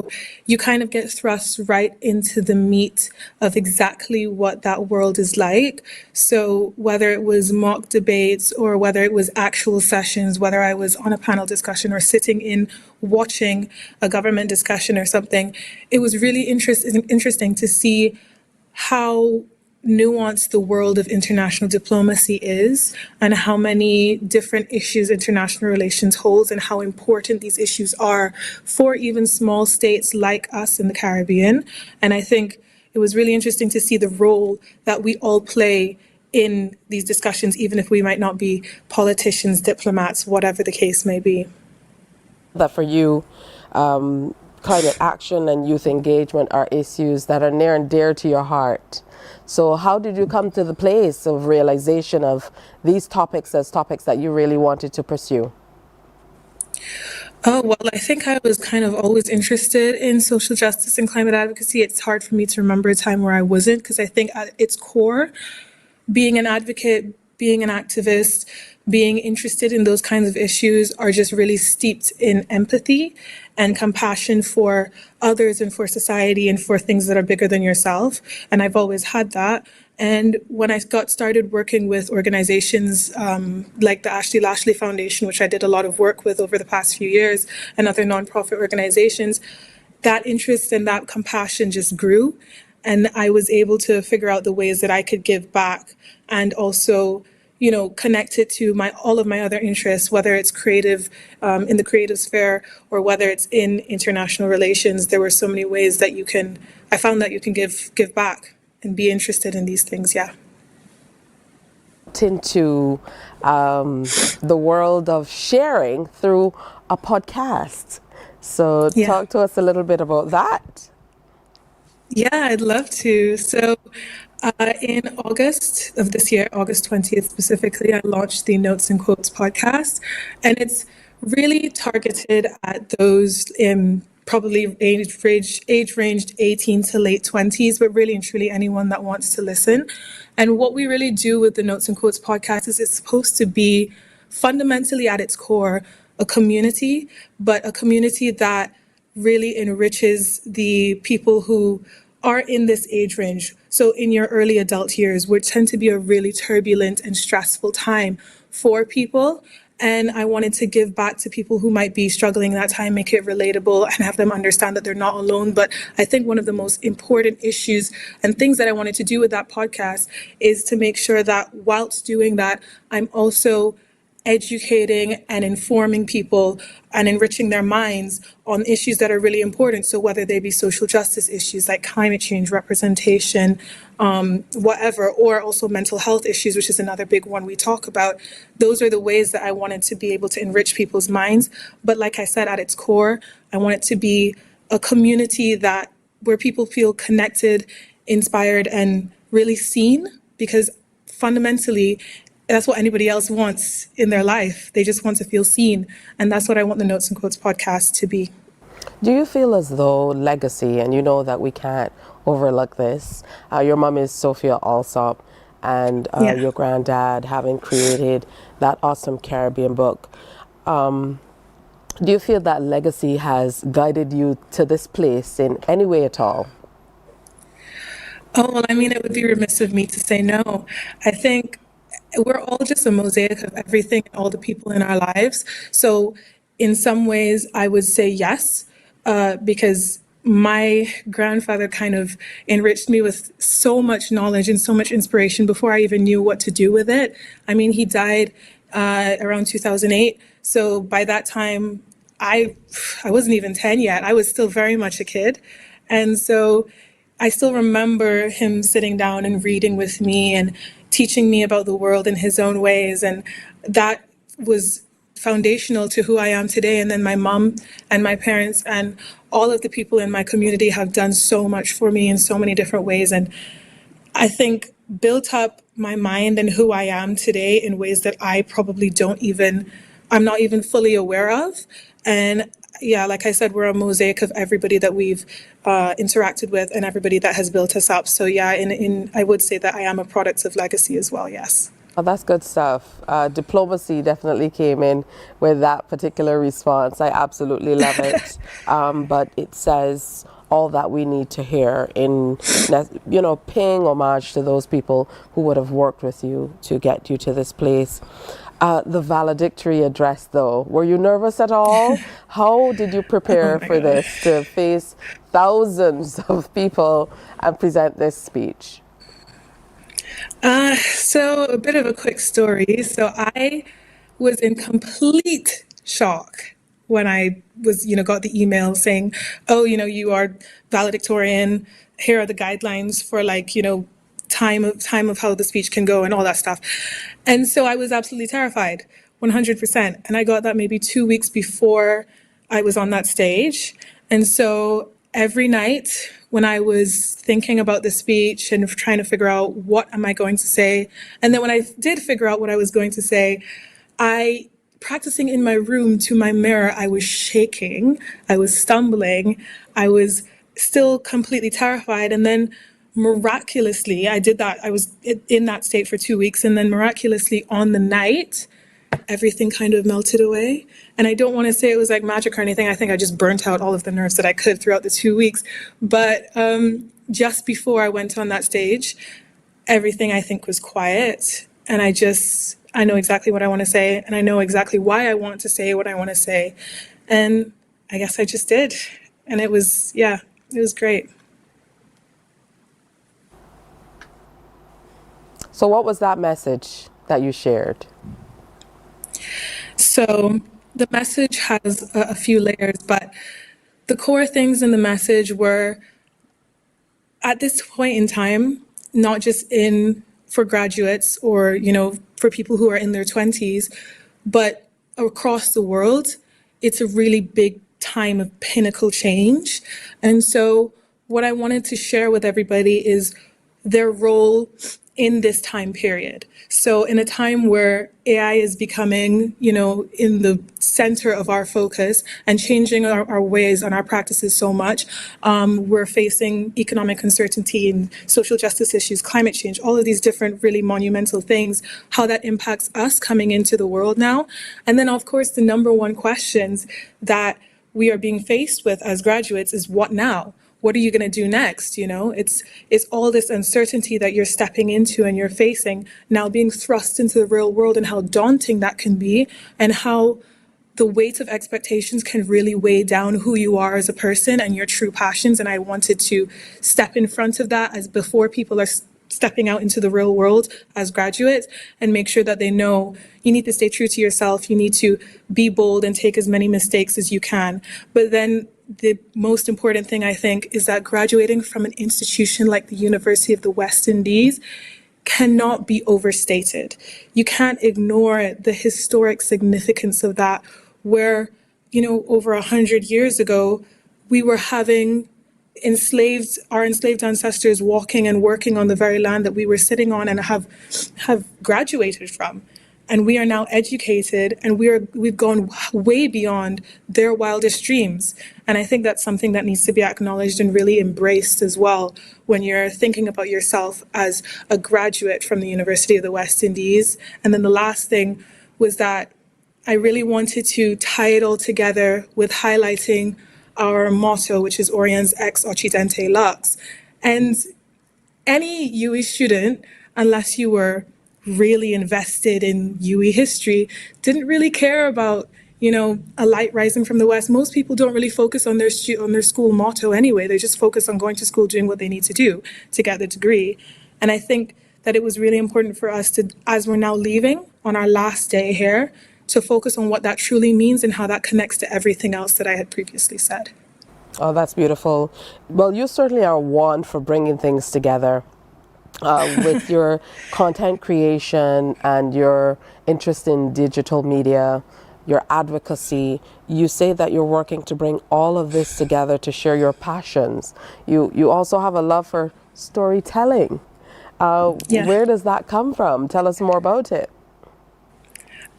you kind of get thrust right into the meat of exactly what that world is like. So whether it was mock debates or whether it was actual sessions, whether I was on a panel discussion or sitting in watching a government discussion or something, it was really interesting to see how nuanced the world of international diplomacy is and how many different issues international relations holds and how important these issues are for even small states like us in the Caribbean. And I think it was really interesting to see the role that we all play in these discussions, even if we might not be politicians, diplomats, whatever the case may be. That for you, climate action and youth engagement are issues that are near and dear to your heart. So how did you come to the place of realization of these topics as topics that you really wanted to pursue? Oh, well, I think I was kind of always interested in social justice and climate advocacy. It's hard for me to remember a time where I wasn't, because I think at its core, being an advocate, being an activist, being interested in those kinds of issues are just really steeped in empathy and compassion for others and for society and for things that are bigger than yourself. And I've always had that. And when I got started working with organizations like the Ashley Lashley Foundation, which I did a lot of work with over the past few years, and other nonprofit organizations, that interest and that compassion just grew. And I was able to figure out the ways that I could give back and also, you know, connect it to all of my other interests, whether it's creative, in the creative sphere, or whether it's in international relations. There were so many ways that I found that you can give back and be interested in these things, yeah. Into the world of sharing through a podcast. So talk to us a little bit about that. Yeah, I'd love to. So in August of this year, August 20th specifically, I launched the Notes and Quotes podcast. And it's really targeted at those in probably age ranged 18 to late 20s, but really and truly anyone that wants to listen. And what we really do with the Notes and Quotes podcast is it's supposed to be fundamentally at its core a community, but a community that really enriches the people who are in this age range. So in your early adult years, which tend to be a really turbulent and stressful time for people. And I wanted to give back to people who might be struggling in that time, make it relatable and have them understand that they're not alone. But I think one of the most important issues and things that I wanted to do with that podcast is to make sure that whilst doing that, I'm also educating and informing people and enriching their minds on issues that are really important. So whether they be social justice issues like climate change, representation, whatever, or also mental health issues, which is another big one we talk about. Those are the ways that I wanted to be able to enrich people's minds. But like I said, at its core, I want it to be a community where people feel connected, inspired, and really seen, because fundamentally, that's what anybody else wants in their life. They just want to feel seen. And that's what I want the Notes and Quotes podcast to be. Do you feel as though legacy, and you know that we can't overlook this, your mom is Sophia Alsop, and your granddad having created that awesome Caribbean book. Do you feel that legacy has guided you to this place in any way at all? Oh, well, I mean, it would be remiss of me to say no. I think we're all just a mosaic of everything and all the people in our lives. So in some ways, I would say yes, because my grandfather kind of enriched me with so much knowledge and so much inspiration before I even knew what to do with it. I mean, he died around 2008. So by that time, I wasn't even 10 yet. I was still very much a kid. And so I still remember him sitting down and reading with me and teaching me about the world in his own ways. And that was foundational to who I am today. And then my mom and my parents and all of the people in my community have done so much for me in so many different ways. And I think built up my mind and who I am today in ways that I probably I'm not even fully aware of. And yeah, like I said, we're a mosaic of everybody that we've interacted with and everybody that has built us up. So yeah, I would say that I am a product of legacy as well, yes. Oh, that's good stuff. Diplomacy definitely came in with that particular response. I absolutely love it. But it says all that we need to hear in, paying homage to those people who would have worked with you to get you to this place. The valedictory address, though, were you nervous at all? How did you prepare for this, to face thousands of people and present this speech? So a bit of a quick story. So I was in complete shock when I was, got the email saying, oh, you are valedictorian. Here are the guidelines for time of how the speech can go and all that stuff. And so I was absolutely terrified, 100%. And I got that maybe 2 weeks before I was on that stage. And so every night when I was thinking about the speech and trying to figure out what am I going to say, and then when I did figure out what I was going to say, practicing in my room to my mirror, I was shaking, I was stumbling, I was still completely terrified. And then miraculously, I did that. I was in that state for 2 weeks. And then miraculously on the night, everything kind of melted away. And I don't want to say it was like magic or anything. I think I just burnt out all of the nerves that I could throughout the 2 weeks. But just before I went on that stage, everything I think was quiet. And I know exactly what I want to say. And I know exactly why I want to say what I want to say. And I guess I just did. And it was great. So what was that message that you shared? So the message has a few layers, but the core things in the message were, at this point in time, not just for graduates or, for people who are in their 20s, but across the world, it's a really big time of pinnacle change. And so what I wanted to share with everybody is their role in this time period. So in a time where AI is becoming, in the center of our focus and changing our ways and our practices so much, we're facing economic uncertainty and social justice issues, climate change, all of these different really monumental things, how that impacts us coming into the world now. And then, of course, the number one questions that we are being faced with as graduates is what now? What are you going to do next? It's all this uncertainty that you're stepping into and you're facing now being thrust into the real world, and how daunting that can be, and how the weight of expectations can really weigh down who you are as a person and your true passions. And I wanted to step in front of that as before people are stepping out into the real world as graduates, and make sure that they know you need to stay true to yourself. You need to be bold and take as many mistakes as you can. But then the most important thing, I think, is that graduating from an institution like the University of the West Indies cannot be overstated. You can't ignore the historic significance of that, where, over 100 years ago, we were having our enslaved ancestors walking and working on the very land that we were sitting on and have graduated from. And we are now educated, and we've gone way beyond their wildest dreams. And I think that's something that needs to be acknowledged and really embraced as well when you're thinking about yourself as a graduate from the University of the West Indies. And then the last thing was that I really wanted to tie it all together with highlighting our motto, which is Oriens Ex Occidente Lux. And any UE student, unless you were really invested in UE history, didn't really care about, a light rising from the West. Most people don't really focus on their school motto anyway. They just focus on going to school, doing what they need to do to get the degree. And I think that it was really important for us to, as we're now leaving on our last day here, to focus on what that truly means and how that connects to everything else that I had previously said. Oh, that's beautiful. Well, you certainly are one for bringing things together. With your content creation and your interest in digital media, your advocacy, you say that you're working to bring all of this together to share your passions. You also have a love for storytelling. Where does that come from? Tell us more about it.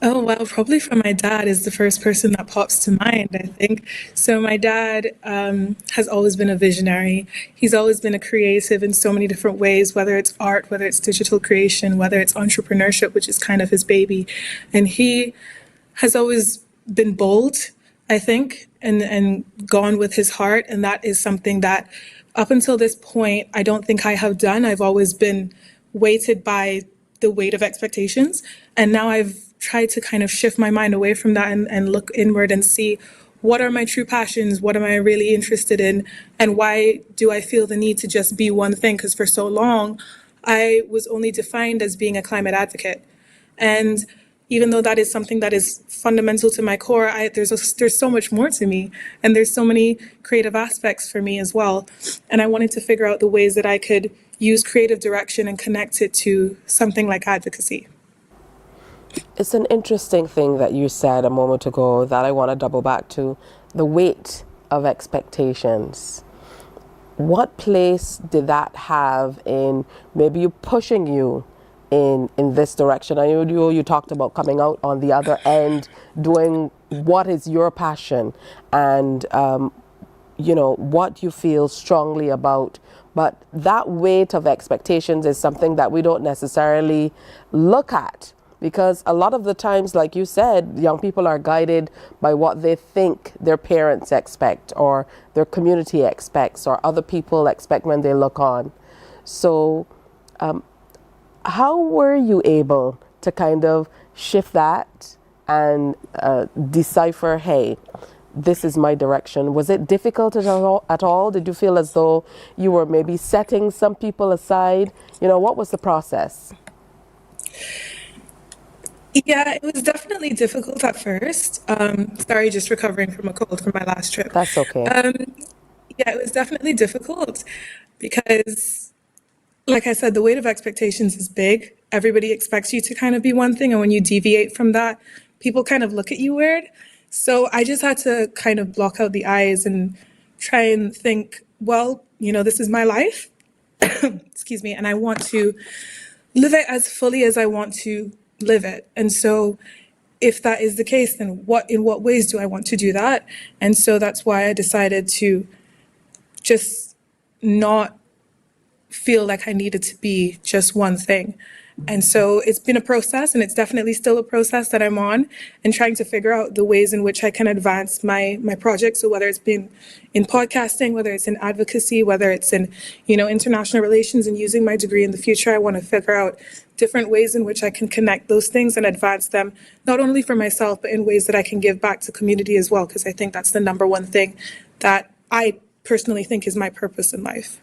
Oh, well, probably from my dad is the first person that pops to mind, I think. So, my dad has always been a visionary. He's always been a creative in so many different ways, whether it's art, whether it's digital creation, whether it's entrepreneurship, which is kind of his baby. And he has always been bold, I think, and gone with his heart. And that is something that up until this point, I don't think I have done. I've always been weighted by the weight of expectations. And now I've tried to kind of shift my mind away from that and look inward and see what are my true passions? What am I really interested in? And why do I feel the need to just be one thing? Because for so long, I was only defined as being a climate advocate. And even though that is something that is fundamental to my core, there's so much more to me, and there's so many creative aspects for me as well. And I wanted to figure out the ways that I could use creative direction and connect it to something like advocacy. It's an interesting thing that you said a moment ago that I want to double back to, the weight of expectations. What place did that have in maybe you pushing you in this direction? I know you talked about coming out on the other end, doing what is your passion and what you feel strongly about. But that weight of expectations is something that we don't necessarily look at, because a lot of the times, like you said, young people are guided by what they think their parents expect or their community expects or other people expect when they look on. So how were you able to kind of shift that and decipher, hey, this is my direction? Was it difficult at all? Did you feel as though you were maybe setting some people aside? What was the process? Yeah, it was definitely difficult at first. Sorry, just recovering from a cold from my last trip. That's okay. Yeah, it was definitely difficult because, like I said, the weight of expectations is big. Everybody expects you to kind of be one thing, and when you deviate from that, people kind of look at you weird. So I just had to kind of block out the eyes and try and think, well, this is my life. Excuse me, and I want to live it as fully as I want to live it. And so if that is the case, then in what ways do I want to do that? And so that's why I decided to just not feel like I needed to be just one thing. And so it's been a process, and it's definitely still a process that I'm on, and trying to figure out the ways in which I can advance my project. So whether it's been in podcasting, whether it's in advocacy, whether it's in, international relations and using my degree in the future, I want to figure out different ways in which I can connect those things and advance them, not only for myself, but in ways that I can give back to community as well, because I think that's the number one thing that I personally think is my purpose in life.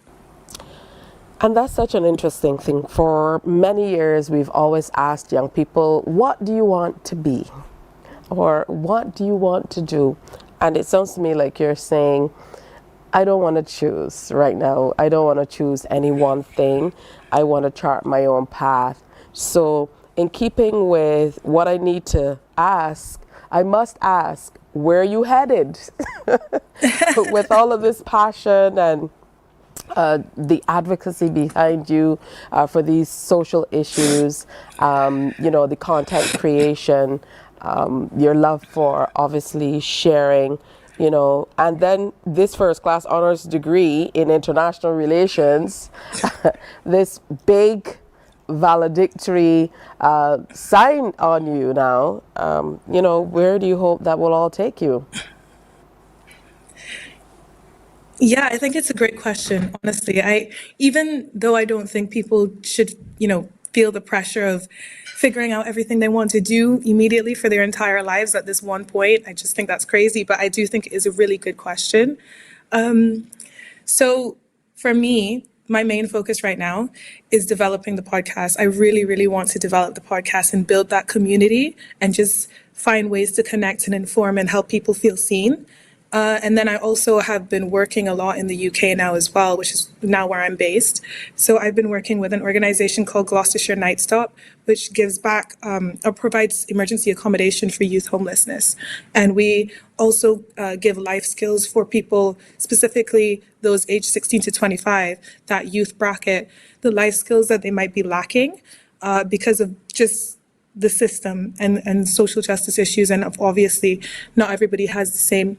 And that's such an interesting thing. For many years, we've always asked young people, what do you want to be? Or what do you want to do? And it sounds to me like you're saying, I don't want to choose right now. I don't want to choose any one thing. I want to chart my own path. So in keeping with what I need to ask, I must ask, where are you headed? With all of this passion and the advocacy behind you for these social issues, the content creation, your love for obviously sharing, and then this first class honors degree in international relations, this big valedictory sign on you now, where do you hope that will all take you? Yeah, I think it's a great question, honestly. Even though I don't think people should, feel the pressure of figuring out everything they want to do immediately for their entire lives at this one point, I just think that's crazy, but I do think it is a really good question. So for me, my main focus right now is developing the podcast. I really, really want to develop the podcast and build that community and just find ways to connect and inform and help people feel seen. And then I also have been working a lot in the UK now as well, which is now where I'm based. So I've been working with an organization called Gloucestershire Night Stop, which gives back or provides emergency accommodation for youth homelessness. And we also give life skills for people, specifically those aged 16 to 25, that youth bracket, the life skills that they might be lacking because of just the system and social justice issues. And obviously, not everybody has the same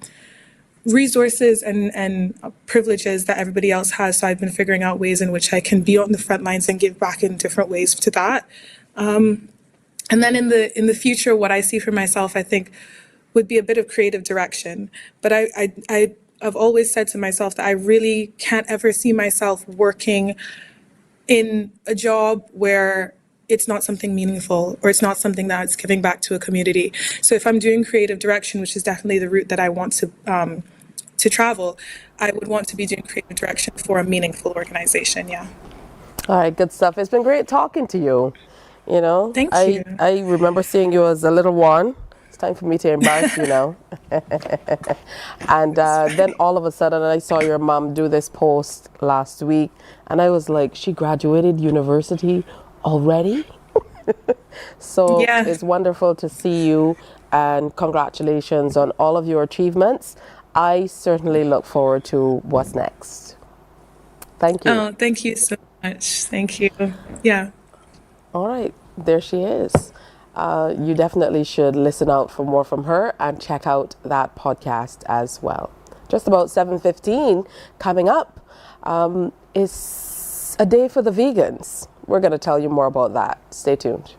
resources and privileges that everybody else has. So I've been figuring out ways in which I can be on the front lines and give back in different ways to that. And then in the future, what I see for myself, I think, would be a bit of creative direction. But I've always said to myself that I really can't ever see myself working in a job where it's not something meaningful or it's not something that's giving back to a community. So if I'm doing creative direction, which is definitely the route that I want to travel, I would want to be doing creative direction for a meaningful organization. Yeah. All right, good stuff. It's been great talking to you. You know, Thank you. I remember seeing you as a little one. It's time for me to embarrass you now. And then all of a sudden I saw your mom do this post last week and I was like, she graduated university already? So Yeah. it's wonderful to see you and congratulations on all of your achievements. I certainly look forward to what's next. Thank you. Oh, thank you so much. Thank you. Yeah. All right, there she is. You definitely should listen out for more from her and check out that podcast as well. Just about 7:15 coming up is a day for the vegans. We're going to tell you more about that. Stay tuned.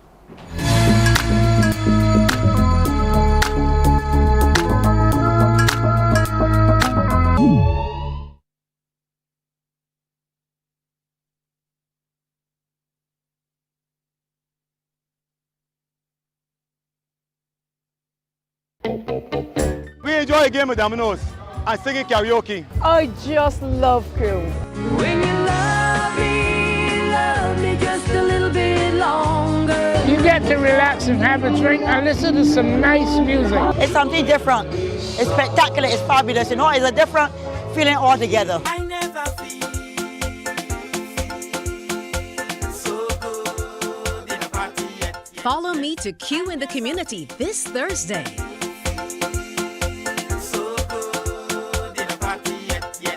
We enjoy a game of dominoes and singing karaoke. I just love cruise. When you love me just a little bit longer. You get to relax and have a drink and listen to some nice music. It's something different. It's spectacular. It's fabulous. You know, it's a different feeling altogether. Follow me to Q in the Community this Thursday.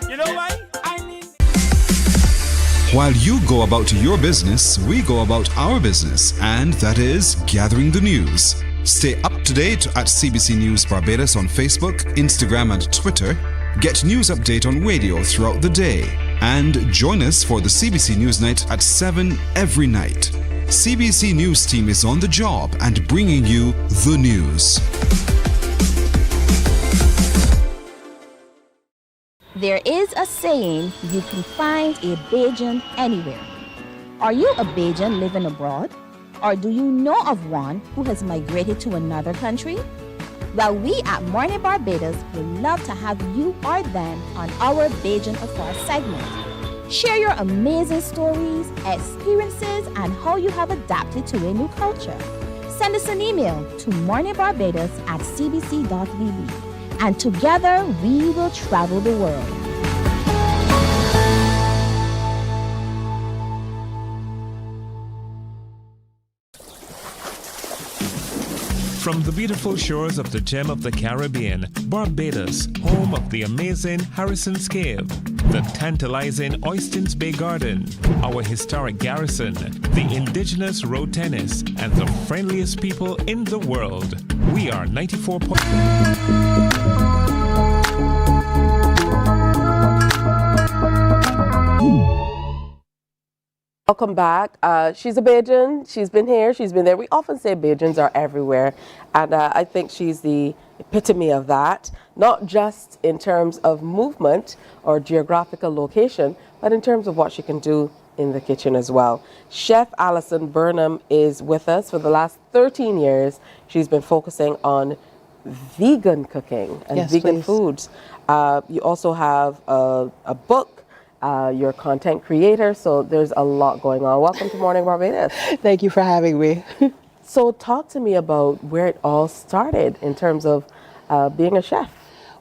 You know why? While you go about your business, we go about our business, and that is gathering the news. Stay up to date at CBC News Barbados on Facebook, Instagram, and Twitter. Get news update on radio throughout the day. And join us for the CBC News Night at 7 every night. CBC News team is on the job and bringing you the news. There is a saying, you can find a Bajan anywhere. Are you a Bajan living abroad? Or do you know of one who has migrated to another country? Well, we at Mornin Barbados would love to have you or them on our Bajan Affair segment. Share your amazing stories, experiences, and how you have adapted to a new culture. Send us an email to morninbarbados@cbc.vb. And together we will travel the world. From the beautiful shores of the gem of the Caribbean, Barbados, home of the amazing Harrison's Cave, the tantalizing Oystins Bay Garden, our historic garrison, the indigenous road tennis, and the friendliest people in the world. We are 94. Welcome back. She's a Bajan. She's been here. She's been there. We often say Bajans are everywhere. And I think she's the epitome of that, not just in terms of movement or geographical location, but in terms of what she can do in the kitchen as well. Chef Alison Burnham is with us. For the last 13 years, she's been focusing on vegan cooking and vegan foods. You also have a book. You're a content creator, so there's a lot going on. Welcome to Mornin Barbados. Thank you for having me. So talk to me about where it all started in terms of being a chef.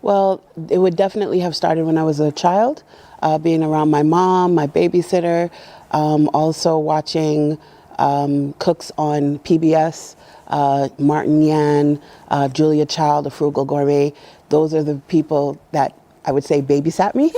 Well, it would definitely have started when I was a child, being around my mom, my babysitter, also watching cooks on PBS, Martin Yan, Julia Child, The Frugal Gourmet. Those are the people that I would say babysat me.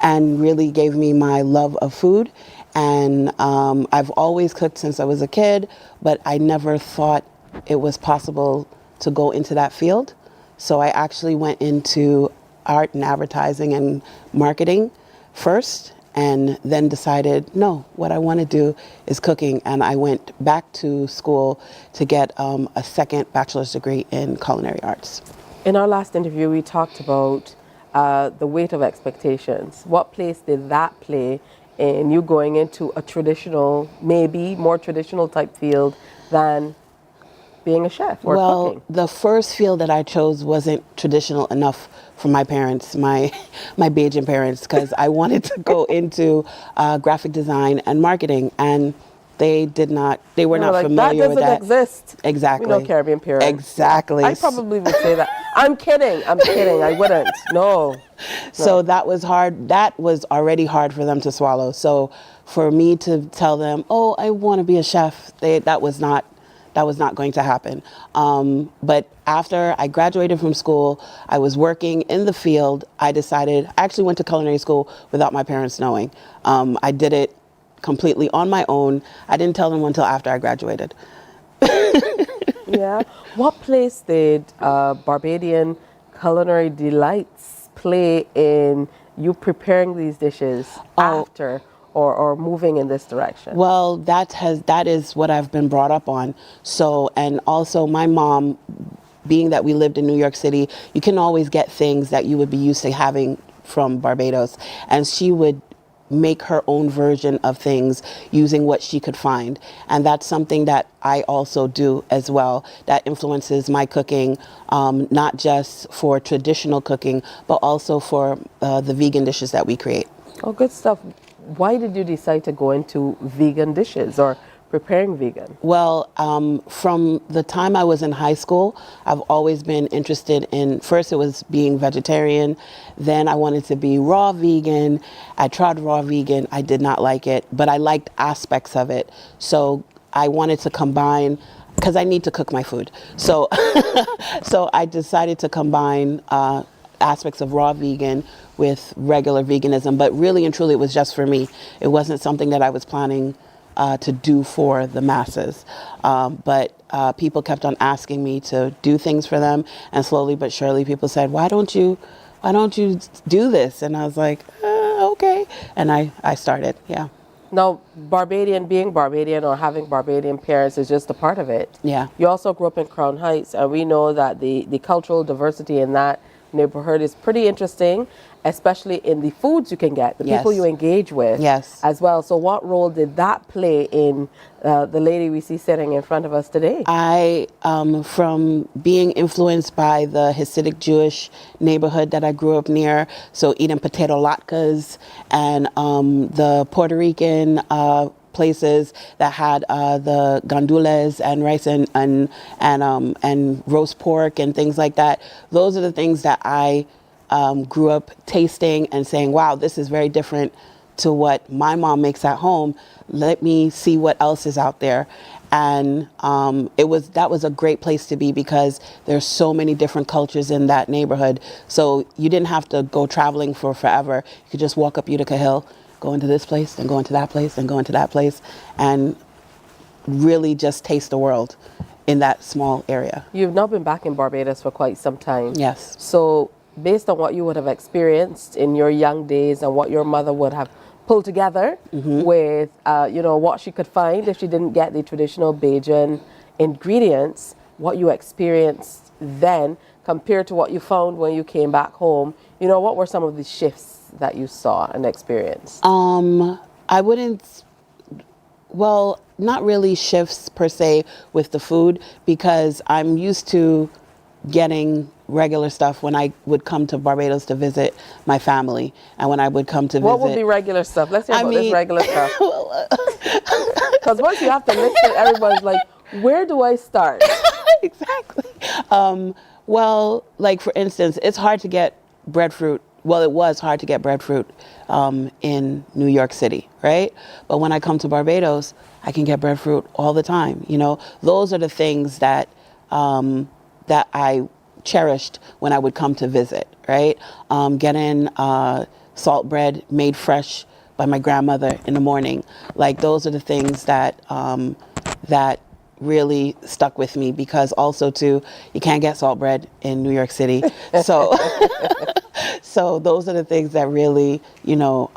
and really gave me my love of food. And I've always cooked since I was a kid, but I never thought it was possible to go into that field. So I actually went into art and advertising and marketing first, and then decided, no, what I want to do is cooking. And I went back to school to get a second bachelor's degree in culinary arts. In our last interview, we talked about the weight of expectations. What place did that play in you going into a traditional, maybe more traditional type field than being a chef or cooking? The first field that I chose wasn't traditional enough for my parents, my Bajan parents, because I wanted to go into graphic design and marketing, and they were not familiar with that. That doesn't exist. Exactly. We know Caribbean parents. Exactly. I probably would say that. I'm kidding. I wouldn't. No. So that was hard. That was already hard for them to swallow. So for me to tell them, oh, I want to be a chef, that was not going to happen. But after I graduated from school, I was working in the field. I actually went to culinary school without my parents knowing. I did it completely on my own. I didn't tell them until after I graduated. Yeah. What place did Barbadian culinary delights play in you preparing these dishes after or moving in this direction? Well, that is what I've been brought up on. So, and also my mom, being that we lived in New York City, you can always get things that you would be used to having from Barbados. And she would make her own version of things using what she could find. And that's something that I also do as well. That influences my cooking, not just for traditional cooking, but also for the vegan dishes that we create. Oh, good stuff. Why did you decide to go into vegan dishes or preparing vegan? Well, from the time I was in high school, I've always been interested in, first it was being vegetarian, then I wanted to be raw vegan. I tried raw vegan, I did not like it, but I liked aspects of it. So I wanted to combine, because I need to cook my food. So, so I decided to combine aspects of raw vegan with regular veganism, but really and truly it was just for me. It wasn't something that I was planning to do for the masses. But people kept on asking me to do things for them, and slowly but surely people said, why don't you do this? And I was like, okay. And I started, yeah. Now, being Barbadian or having Barbadian parents is just a part of it. Yeah. You also grew up in Crown Heights, and we know that the cultural diversity in that neighborhood is pretty interesting, especially in the foods you can get, the people you engage with as well. So what role did that play in the lady we see sitting in front of us today? I, from being influenced by the Hasidic Jewish neighborhood that I grew up near, so eating potato latkes and the Puerto Rican places that had the gandules and rice and roast pork and things like that. Those are the things that I grew up tasting and saying, wow, this is very different to what my mom makes at home. Let me see what else is out there. And that was a great place to be because there's so many different cultures in that neighborhood. So you didn't have to go traveling for forever. You could just walk up Utica Hill, go into this place, then go into that place, then go into that place, and really just taste the world in that small area. You've now been back in Barbados for quite some time. Yes. So based on what you would have experienced in your young days and what your mother would have pulled together with, what she could find if she didn't get the traditional Bajan ingredients, what you experienced then compared to what you found when you came back home, what were some of the shifts that you saw and experienced? Not really shifts per se with the food, because I'm used to getting regular stuff when I would come to Barbados to visit my family, and when I would come to visit. What would be regular stuff? Let's hear about this regular stuff. Because once you have to list it, everybody's like, where do I start? Exactly. Like for instance, it's hard to get breadfruit. Well, it was hard to get breadfruit in New York City, right? But when I come to Barbados, I can get breadfruit all the time. Those are the things that that I cherished when I would come to visit, right? Getting salt bread made fresh by my grandmother in the morning. Like those are the things that that really stuck with me, because also too, you can't get salt bread in New York City. So so those are the things that really, you know,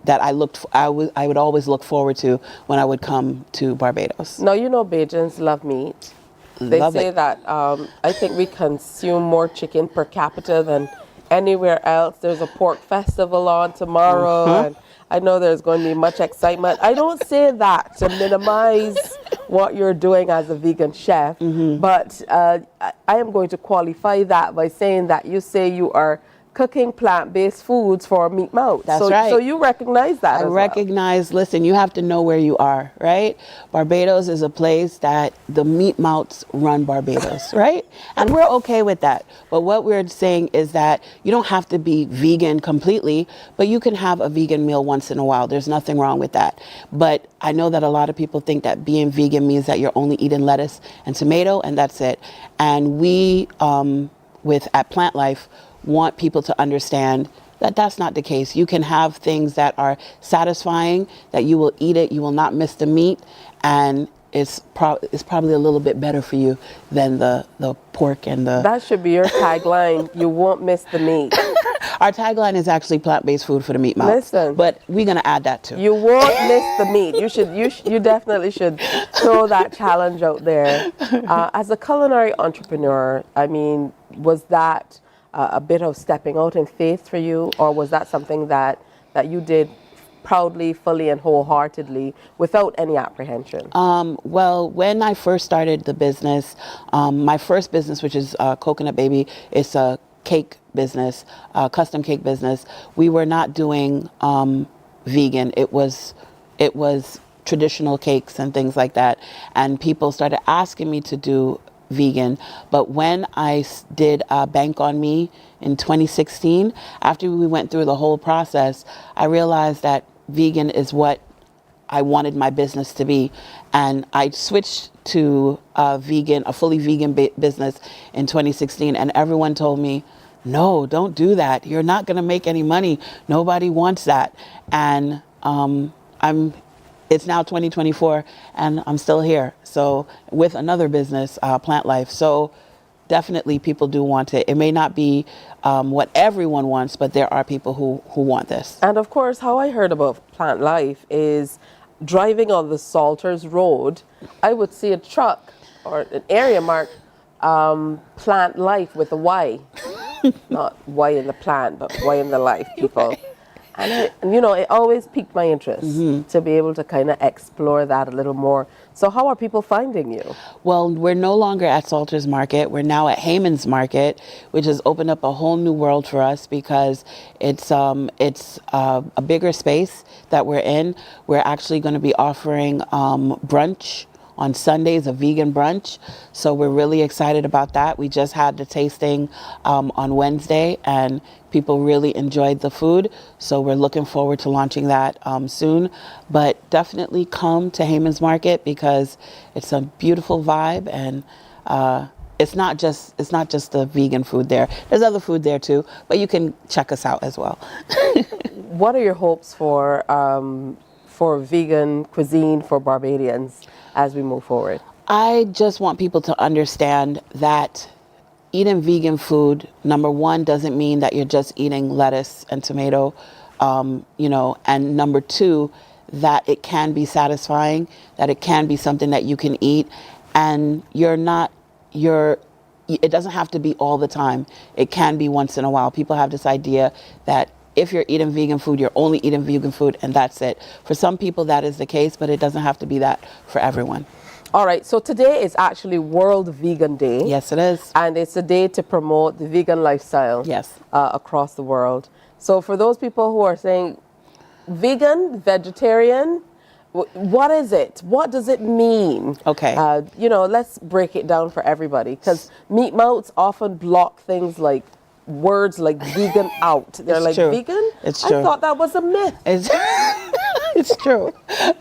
that I would always look forward to when I would come to Barbados. Now, you know, Bajans love meat. They Love say it. that I think we consume more chicken per capita than anywhere else. There's a pork festival on tomorrow, and I know there's going to be much excitement. I don't say that to minimize what you're doing as a vegan chef, but I am going to qualify that by saying that you say you are cooking plant-based foods for meat mouths. That's right. So you recognize that I as recognize, listen, you have to know where you are, right? Barbados is a place that the meat mouths run Barbados, right? And we're okay with that. But what we're saying is that you don't have to be vegan completely, but you can have a vegan meal once in a while. There's nothing wrong with that. But I know that a lot of people think that being vegan means that you're only eating lettuce and tomato, and that's it. And we, at Plant Life, want people to understand that that's not the case. You can have things that are satisfying, that you will eat it, you will not miss the meat, and it's probably a little bit better for you than the pork and the... That should be your tagline. You won't miss the meat. Our tagline is actually plant-based food for the meat mouth. Listen, but we're gonna add that too. You won't miss the meat. You definitely should throw that challenge out there. As a culinary entrepreneur, I mean, was that a bit of stepping out in faith for you, or was that something that you did proudly, fully, and wholeheartedly without any apprehension? Well, when I first started the business, my first business, which is Coconut Baby, it's a cake business, custom cake business. We were not doing vegan. It was traditional cakes and things like that. And people started asking me to do vegan. But when I did Bank on Me in 2016, after we went through the whole process, I realized that vegan is what I wanted my business to be. And I switched to a fully vegan business in 2016. And everyone told me, no, don't do that. You're not going to make any money. Nobody wants that. And it's now 2024 and I'm still here. So with another business, Plant Life. So definitely people do want it. It may not be what everyone wants, but there are people who want this. And of course, how I heard about Plant Life is driving on the Salters Road, I would see a truck or an area marked Plant Life with a Y. Not Y in the plant, but Y in the life, people. And you know, it always piqued my interest to be able to kind of explore that a little more. So how are people finding you? Well, we're no longer at Salters Market. We're now at Hayman's Market, which has opened up a whole new world for us because it's a bigger space that we're in. We're actually going to be offering brunch on Sundays, a vegan brunch. So we're really excited about that. We just had the tasting on Wednesday and people really enjoyed the food. So we're looking forward to launching that soon. But definitely come to Hayman's Market because it's a beautiful vibe and it's not just the vegan food there. There's other food there too, but you can check us out as well. What are your hopes for vegan cuisine for Barbadians as we move forward? I just want people to understand that eating vegan food, number one, doesn't mean that you're just eating lettuce and tomato, and number two, that it can be satisfying, that it can be something that you can eat, and it doesn't have to be all the time. It can be once in a while. People have this idea that if you're eating vegan food, you're only eating vegan food and that's it. For some people that is the case, but it doesn't have to be that for everyone. All right, so today is actually World Vegan Day. Yes, it is. And it's a day to promote the vegan lifestyle across the world. So for those people who are saying vegan, vegetarian, what is it? What does it mean? Okay. Let's break it down for everybody because meat mouths often block things like words like vegan out. They're like, true. Vegan? It's true. I thought that was a myth. It's true.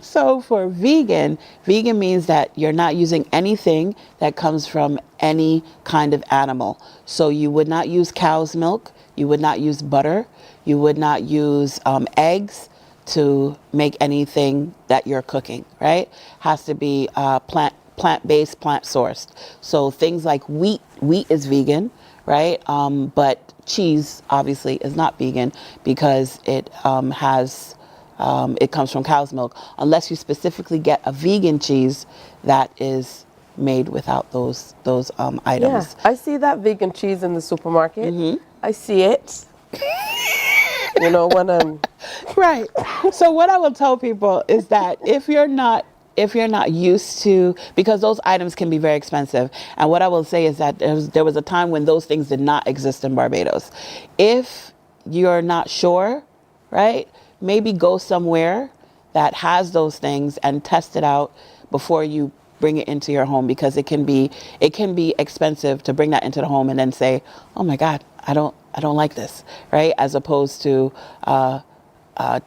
So for vegan means that you're not using anything that comes from any kind of animal. So you would not use cow's milk. You would not use butter. You would not use eggs to make anything that you're cooking, right? Has to be plant-based, plant-sourced. So things like wheat is vegan, right? But cheese obviously is not vegan because it it comes from cow's milk, unless you specifically get a vegan cheese that is made without those items. Yeah, I see that vegan cheese in the supermarket. I see it. You know, when I'm right. So what I will tell people is that if you're not used to, because those items can be very expensive, and what I will say is that there was a time when those things did not exist in Barbados. If you're not sure, right, maybe go somewhere that has those things and test it out before you bring it into your home, because it can be expensive to bring that into the home and then say, oh my God, I don't like this, right? As opposed to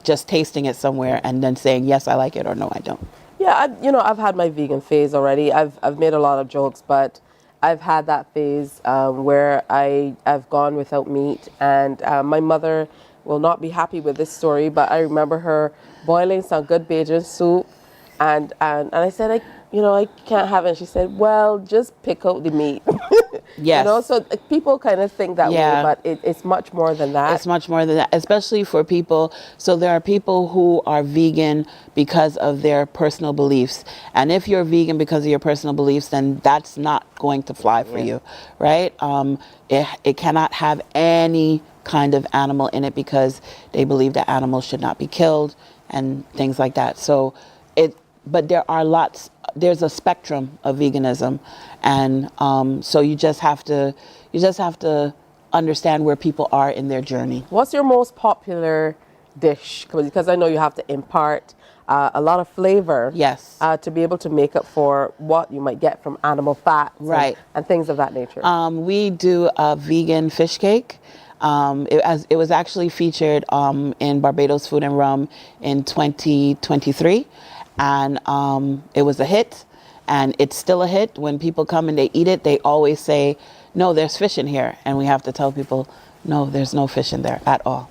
just tasting it somewhere and then saying, yes, I like it, or no, I don't. Yeah, I've had my vegan phase already. I've made a lot of jokes, but I've had that phase where I've gone without meat, and my mother will not be happy with this story, but I remember her boiling some good Bajan soup, and I said, I can't have it. And she said, well, just pick out the meat. Yes. So people kind of think that way, but it's much more than that. It's much more than that, especially for people. So there are people who are vegan because of their personal beliefs. And if you're vegan because of your personal beliefs, then that's not going to fly for you, right? It cannot have any kind of animal in it because they believe that animals should not be killed and things like that. So but there's a spectrum of veganism, and so you just have to understand where people are in their journey. What's your most popular dish? Because I know you have to impart a lot of flavor, yes, to be able to make up for what you might get from animal fats, right, and things of that nature. We do a vegan fish cake. It was actually featured in Barbados Food and Rum in 2023. And it was a hit, and it's still a hit. When people come and they eat it, they always say, no, there's fish in here. And we have to tell people, no, there's no fish in there at all.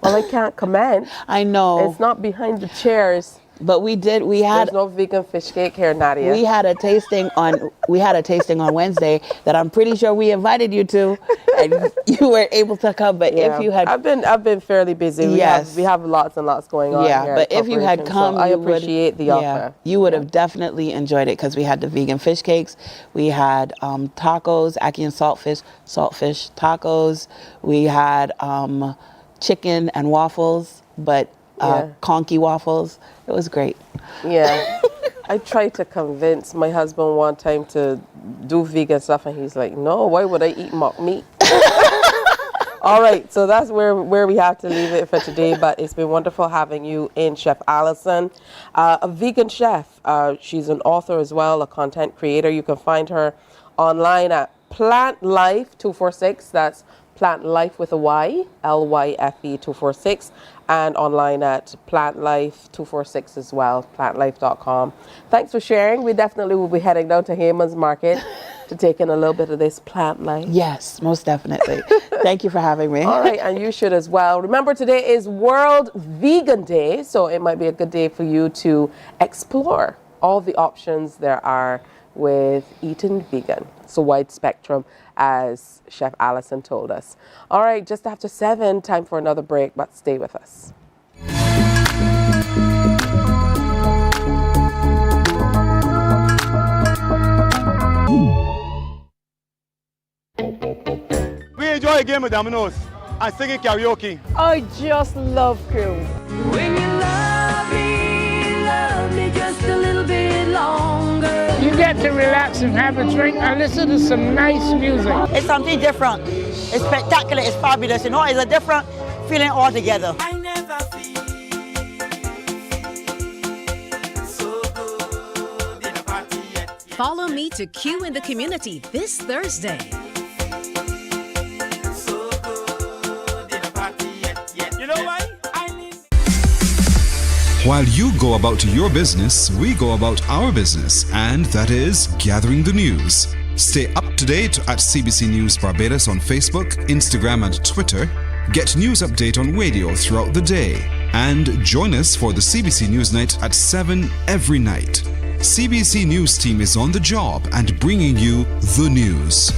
Well, I can't comment. I know. It's not behind the chairs. But there's no vegan fish cake here, Nadia. We had a tasting on Wednesday that I'm pretty sure we invited you to, and you weren't able to come. But if you had, I've been fairly busy. Yes, we have lots and lots going on. Yeah, here but if you had come, so I appreciate the offer. You would have definitely enjoyed it, because we had the vegan fish cakes, we had tacos, ackee and saltfish tacos. We had chicken and waffles, but conky waffles. It was great. Yeah. I tried to convince my husband one time to do vegan stuff, and he's like, no, why would I eat mock meat? All right, so that's where we have to leave it for today, but it's been wonderful having you in, Chef Allison, a vegan chef. She's an author as well, a content creator. You can find her online at Plant Life 246. That's Plant Life with a Y, LYFE 246, and online at Plant Life 246 as well, plantlife.com. Thanks for sharing. We definitely will be heading down to Hayman's Market to take in a little bit of this plant life. Yes, most definitely. Thank you for having me. All right, and you should as well. Remember, today is World Vegan Day, so it might be a good day for you to explore all the options there are with eating vegan. It's a wide spectrum, as Chef Allison told us. All right, just after 7, time for another break, but stay with us. We enjoy a game of dominoes and singing karaoke. I just love cruise. When you love me just a little bit longer. You get to relax and have a drink and listen to some nice music. It's something different. It's spectacular. It's fabulous. It's a different feeling altogether. I never feel so good in a party yet. Follow me to Q in the Community this Thursday. So good in a party yet. You know why? While you go about your business, we go about our business, and that is gathering the news. Stay up to date at CBC News Barbados on Facebook, Instagram, and Twitter. Get news update on radio throughout the day. And join us for the CBC News Night at 7 every night. CBC News team is on the job and bringing you the news.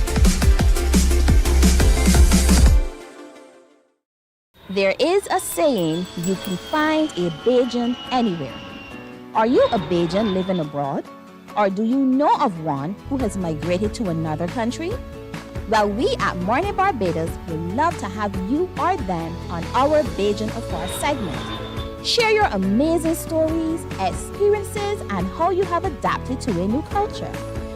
There is a saying, you can find a Bajan anywhere. Are you a Bajan living abroad? Or do you know of one who has migrated to another country? Well, we at Mornin Barbados would love to have you or them on our Bajan Affair segment. Share your amazing stories, experiences, and how you have adapted to a new culture.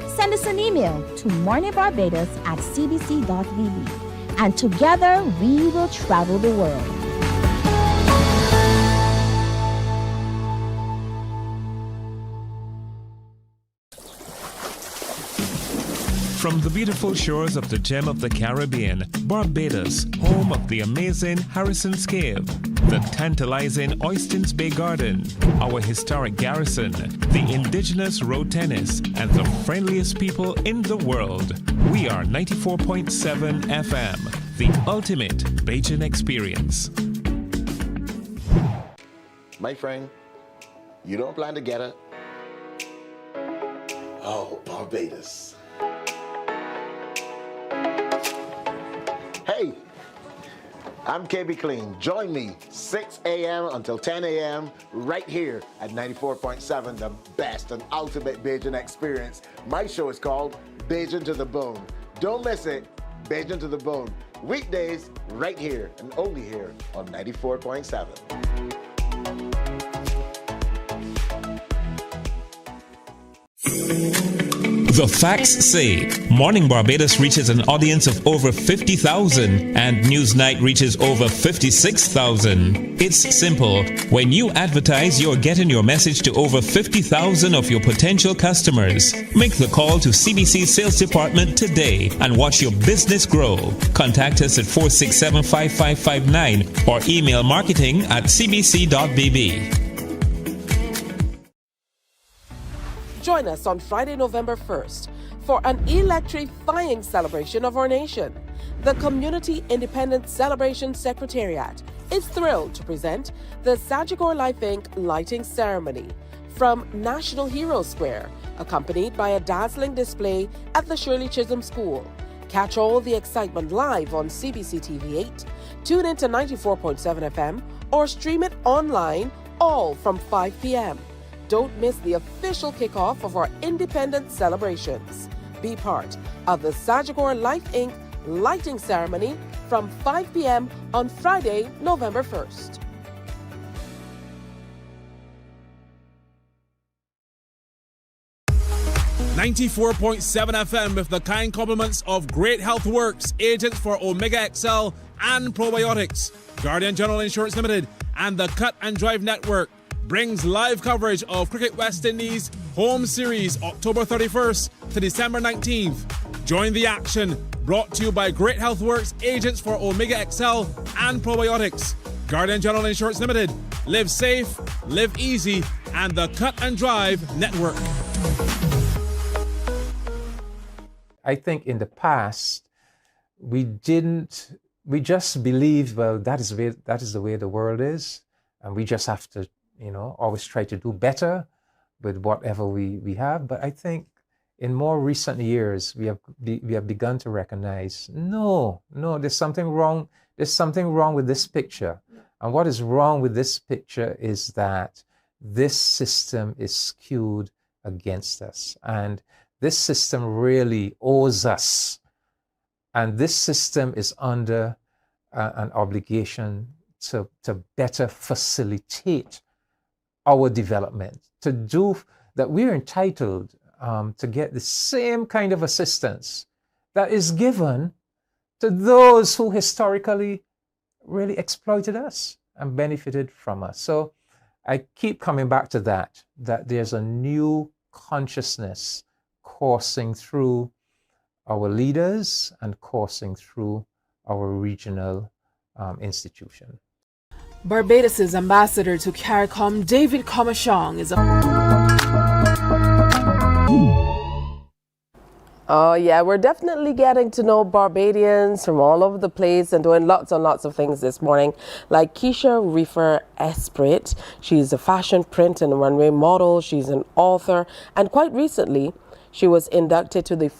Send us an email to morninbarbados@cbc.vb. And together we will travel the world. From the beautiful shores of the gem of the Caribbean, Barbados, home of the amazing Harrison's Cave, the tantalizing Oystins Bay Garden, our historic garrison, the indigenous road tennis, and the friendliest people in the world. We are 94.7 FM, the ultimate Bajan experience. My friend, you don't plan to get it? Oh, Barbados. Hey, I'm KB Clean. Join me 6 a.m. until 10 a.m. right here at 94.7, the best and ultimate Bajan experience. My show is called Bajan to the Bone. Don't miss it, Bajan to the Bone. Weekdays right here and only here on 94.7. The facts say Morning Barbados reaches an audience of over 50,000 and Newsnight reaches over 56,000. It's simple. When you advertise, you're getting your message to over 50,000 of your potential customers. Make the call to CBC Sales Department today and watch your business grow. Contact us at 467-5559 or email marketing@cbc.bb. Join us on Friday, November 1st for an electrifying celebration of our nation. The Community Independence Celebration Secretariat is thrilled to present the Sagicor Life Inc. lighting ceremony from National Hero Square, accompanied by a dazzling display at the Shirley Chisholm School. Catch all the excitement live on CBC TV8, tune into 94.7 FM, or stream it online, all from 5 p.m. Don't miss the official kickoff of our independence celebrations. Be part of the Sagicor Life Inc. lighting ceremony from 5 p.m. on Friday, November 1st. .7 FM with the kind compliments of Great Health Works, agents for Omega XL and Probiotics, Guardian General Insurance Limited, and the Cut and Drive Network brings live coverage of Cricket West Indies Home Series October 31st to December 19th. Join the action, brought to you by Great Health Works, agents for Omega XL and Probiotics, Guardian General Insurance Limited, Live Safe, Live Easy, and the Cut and Drive Network. I think in the past, we just believed, well, that is the way the world is, and we just have to, always try to do better with whatever we have. But I think in more recent years, we have begun to recognize, no, there's something wrong. There's something wrong with this picture. And what is wrong with this picture is that this system is skewed against us. And this system really owes us. And this system is under an obligation to better facilitate our development, to do that. We're entitled to get the same kind of assistance that is given to those who historically really exploited us and benefited from us. So I keep coming back to that there's a new consciousness coursing through our leaders and coursing through our regional institution. Barbados' ambassador to CARICOM, David Comashong, is Oh, yeah, we're definitely getting to know Barbadians from all over the place and doing lots and lots of things this morning, like Keisha Reefer Esprit. She's a fashion, print, and runway model. She's an author, and quite recently, she was inducted to the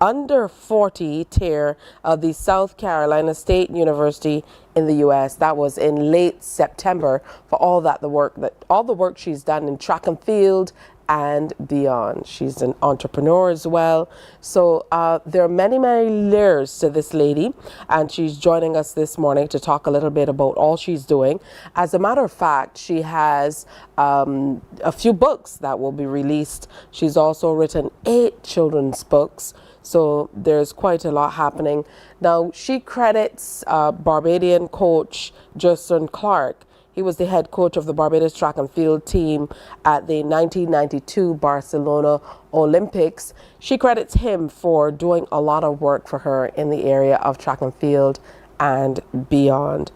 under 40 tier of the South Carolina State University in the U.S. That was in late September for all the work she's done in track and field and beyond. She's an entrepreneur as well. So there are many, many layers to this lady, and she's joining us this morning to talk a little bit about all she's doing. As a matter of fact, she has a few books that will be released. She's also written 8 children's books. So there's quite a lot happening. Now, she credits Barbadian coach Justin Clark. He was the head coach of the Barbados track and field team at the 1992 Barcelona Olympics. She credits him for doing a lot of work for her in the area of track and field and beyond.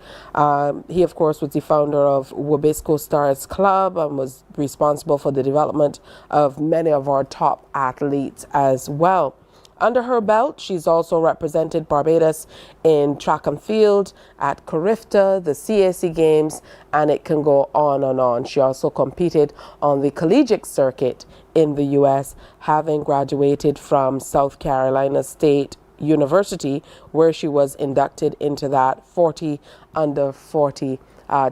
He, of course, was the founder of Wabisco Stars Club and was responsible for the development of many of our top athletes as well. Under her belt, she's also represented Barbados in track and field at Carifta, the CAC Games, and it can go on and on. She also competed on the collegiate circuit in the U.S., having graduated from South Carolina State University, where she was inducted into that under 40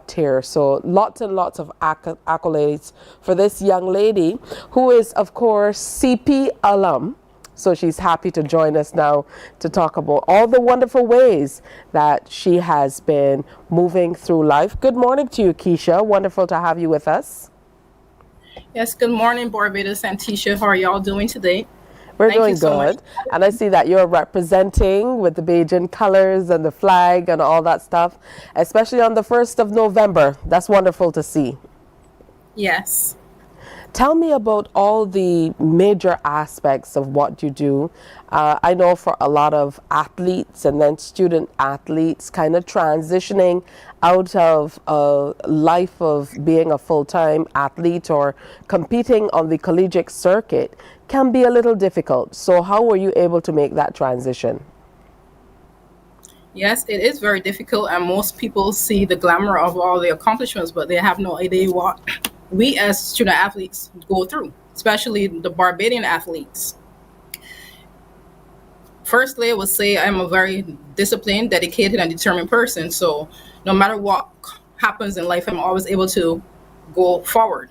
tier. So lots and lots of accolades for this young lady, who is, of course, CP alum. So she's happy to join us now to talk about all the wonderful ways that she has been moving through life. Good morning to you, Keisha. Wonderful to have you with us. Yes, good morning, Barbados and Tisha. How are y'all doing today? We're doing good. And I see that you're representing with the Bajan colors and the flag and all that stuff, especially on the 1st of November. That's wonderful to see. Yes. Tell me about all the major aspects of what you do. I know for a lot of athletes and then student athletes kind of transitioning out of a life of being a full-time athlete or competing on the collegiate circuit can be a little difficult. So how were you able to make that transition? Yes, it is very difficult, and most people see the glamour of all the accomplishments, but they have no idea what we as student athletes go through, especially the Barbadian athletes. Firstly, I would say I'm a very disciplined, dedicated, and determined person. So no matter what happens in life, I'm always able to go forward.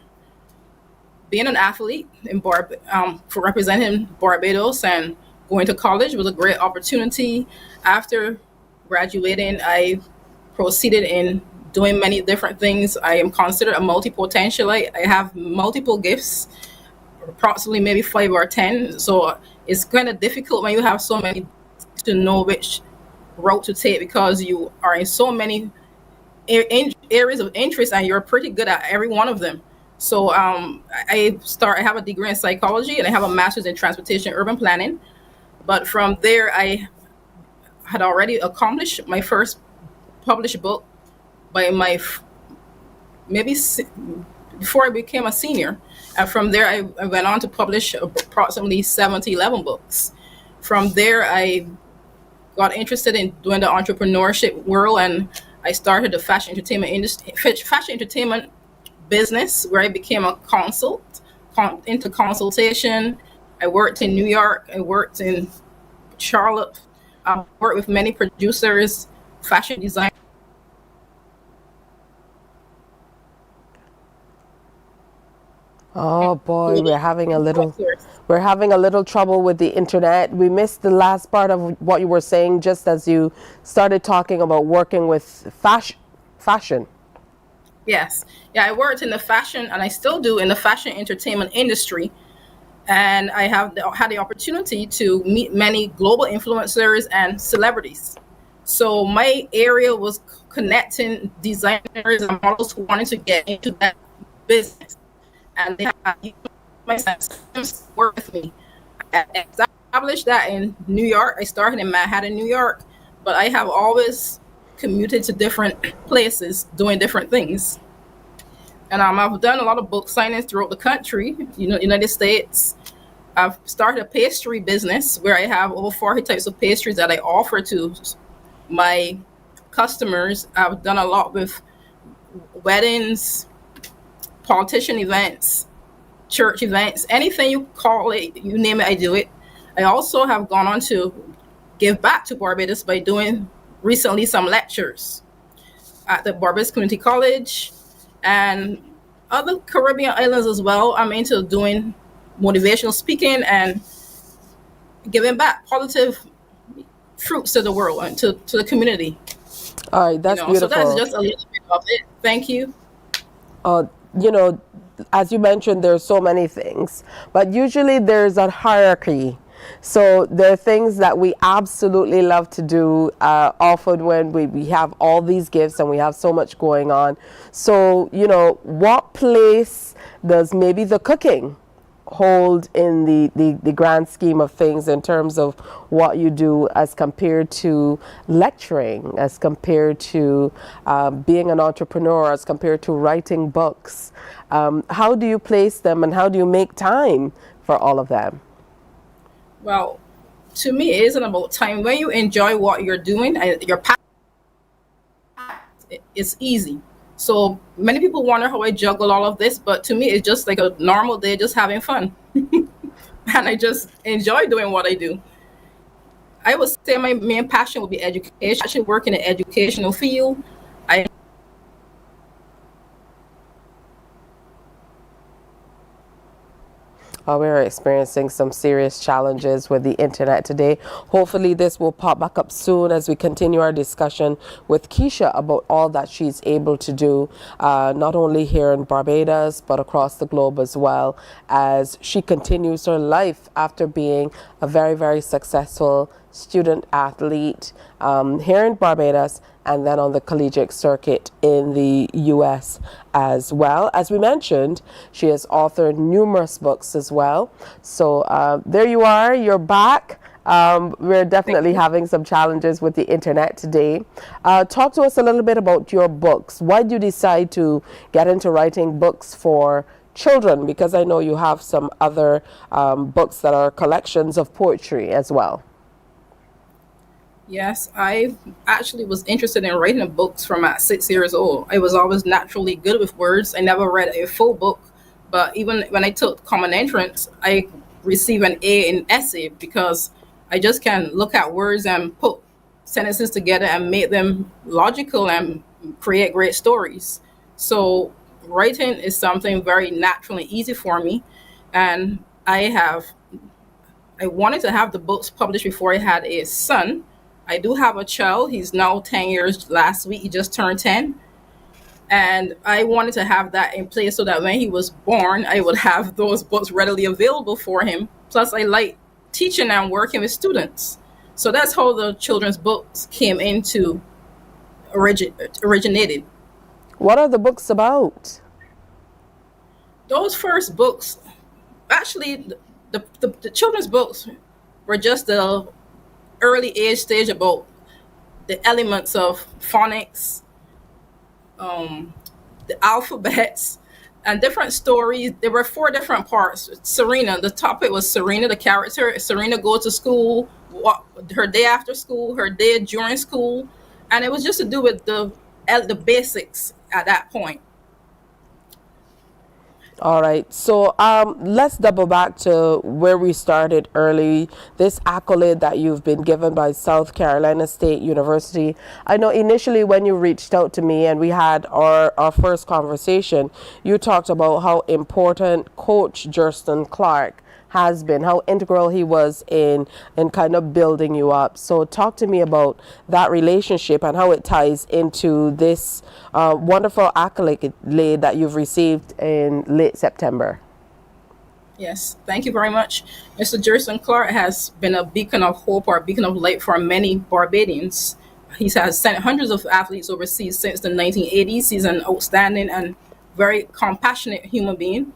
Being an athlete for representing Barbados and going to college was a great opportunity. After graduating, I proceeded in doing many different things. I am considered a multi-potentialite. I have multiple gifts, approximately maybe 5 or 10. So it's kind of difficult when you have so many to know which route to take, because you are in so many areas of interest and you're pretty good at every one of them. So I have a degree in psychology and I have a master's in transportation urban planning. But from there, I had already accomplished my first published book by before I became a senior. And from there, I went on to publish approximately 11 books. From there, I got interested in doing the entrepreneurship world, and I started the fashion entertainment business, where I became a into consultation. I worked in New York. I worked in Charlotte. I worked with many producers, fashion designers. Oh boy, we're having a little trouble with the internet. We missed the last part of what you were saying just as you started talking about working with fashion. Yes. Yeah, I worked in the fashion, and I still do, in the fashion entertainment industry. And I have had the opportunity to meet many global influencers and celebrities. So my area was connecting designers and models who wanted to get into that business. And they have my work with me. I established that in New York. I started in Manhattan, New York, but I have always commuted to different places doing different things. And I've done a lot of book signings throughout the country, United States, I've started a pastry business where I have over 40 types of pastries that I offer to my customers. I've done a lot with weddings, politician events, church events, anything you call it, you name it, I do it. I also have gone on to give back to Barbados by doing recently some lectures at the Barbados Community College and other Caribbean islands as well. I'm into doing motivational speaking and giving back positive fruits to the world and to the community. All right, that's beautiful. So that's just a little bit of it. Thank you. As you mentioned, there's so many things, but usually there's a hierarchy. So there are things that we absolutely love to do, often when we have all these gifts and we have so much going on. So, what place does maybe the cooking hold in the grand scheme of things in terms of what you do as compared to lecturing, as compared to being an entrepreneur, as compared to writing books? How do you place them and how do you make time for all of them? Well, to me, it isn't about time. When you enjoy what you're doing, your passion, it's easy. So many people wonder how I juggle all of this, but to me, it's just like a normal day, just having fun. And I just enjoy doing what I do. I would say my main passion would be education. I actually work in the educational field. We're experiencing some serious challenges with the internet today. Hopefully this will pop back up soon as we continue our discussion with Keisha about all that she's able to do, not only here in Barbados, but across the globe as well, as she continues her life after being a very, very successful student athlete here in Barbados and then on the collegiate circuit in the U.S. as well. As we mentioned, she has authored numerous books as well. So there you are, you're back. We're definitely having some challenges with the internet today. Talk to us a little bit about your books. Why did you decide to get into writing books for children? Because I know you have some other books that are collections of poetry as well. Yes, I actually was interested in writing books from at 6 years old. I was always naturally good with words. I never read a full book, but even when I took common entrance, I received an A in essay because I just can look at words and put sentences together and make them logical and create great stories. So writing is something very natural and easy for me. And I wanted to have the books published before I had a son. I do have a child. He's now 10 years. Last week, he just turned 10. And I wanted to have that in place so that when he was born, I would have those books readily available for him. Plus, I like teaching and working with students. So that's how the children's books came into originated. What are the books about? Those first books, actually, the children's books were just the early age stage about the elements of phonics, the alphabets, and different stories. There were 4 different parts. Serena, the topic was Serena, the character. Serena goes to school, her day after school, her day during school, and it was just to do with the basics at that point. All right, so let's double back to where we started early, this accolade that you've been given by South Carolina State University. I know initially when you reached out to me and we had our first conversation, you talked about how important Coach Jurston Clark has been, how integral he was in kind of building you up. So talk to me about that relationship and how it ties into this wonderful accolade that you've received in late September. Yes, thank you very much. Mr. Jurston Clark has been a beacon of hope or a beacon of light for many Barbadians. He has sent hundreds of athletes overseas since the 1980s. He's an outstanding and very compassionate human being.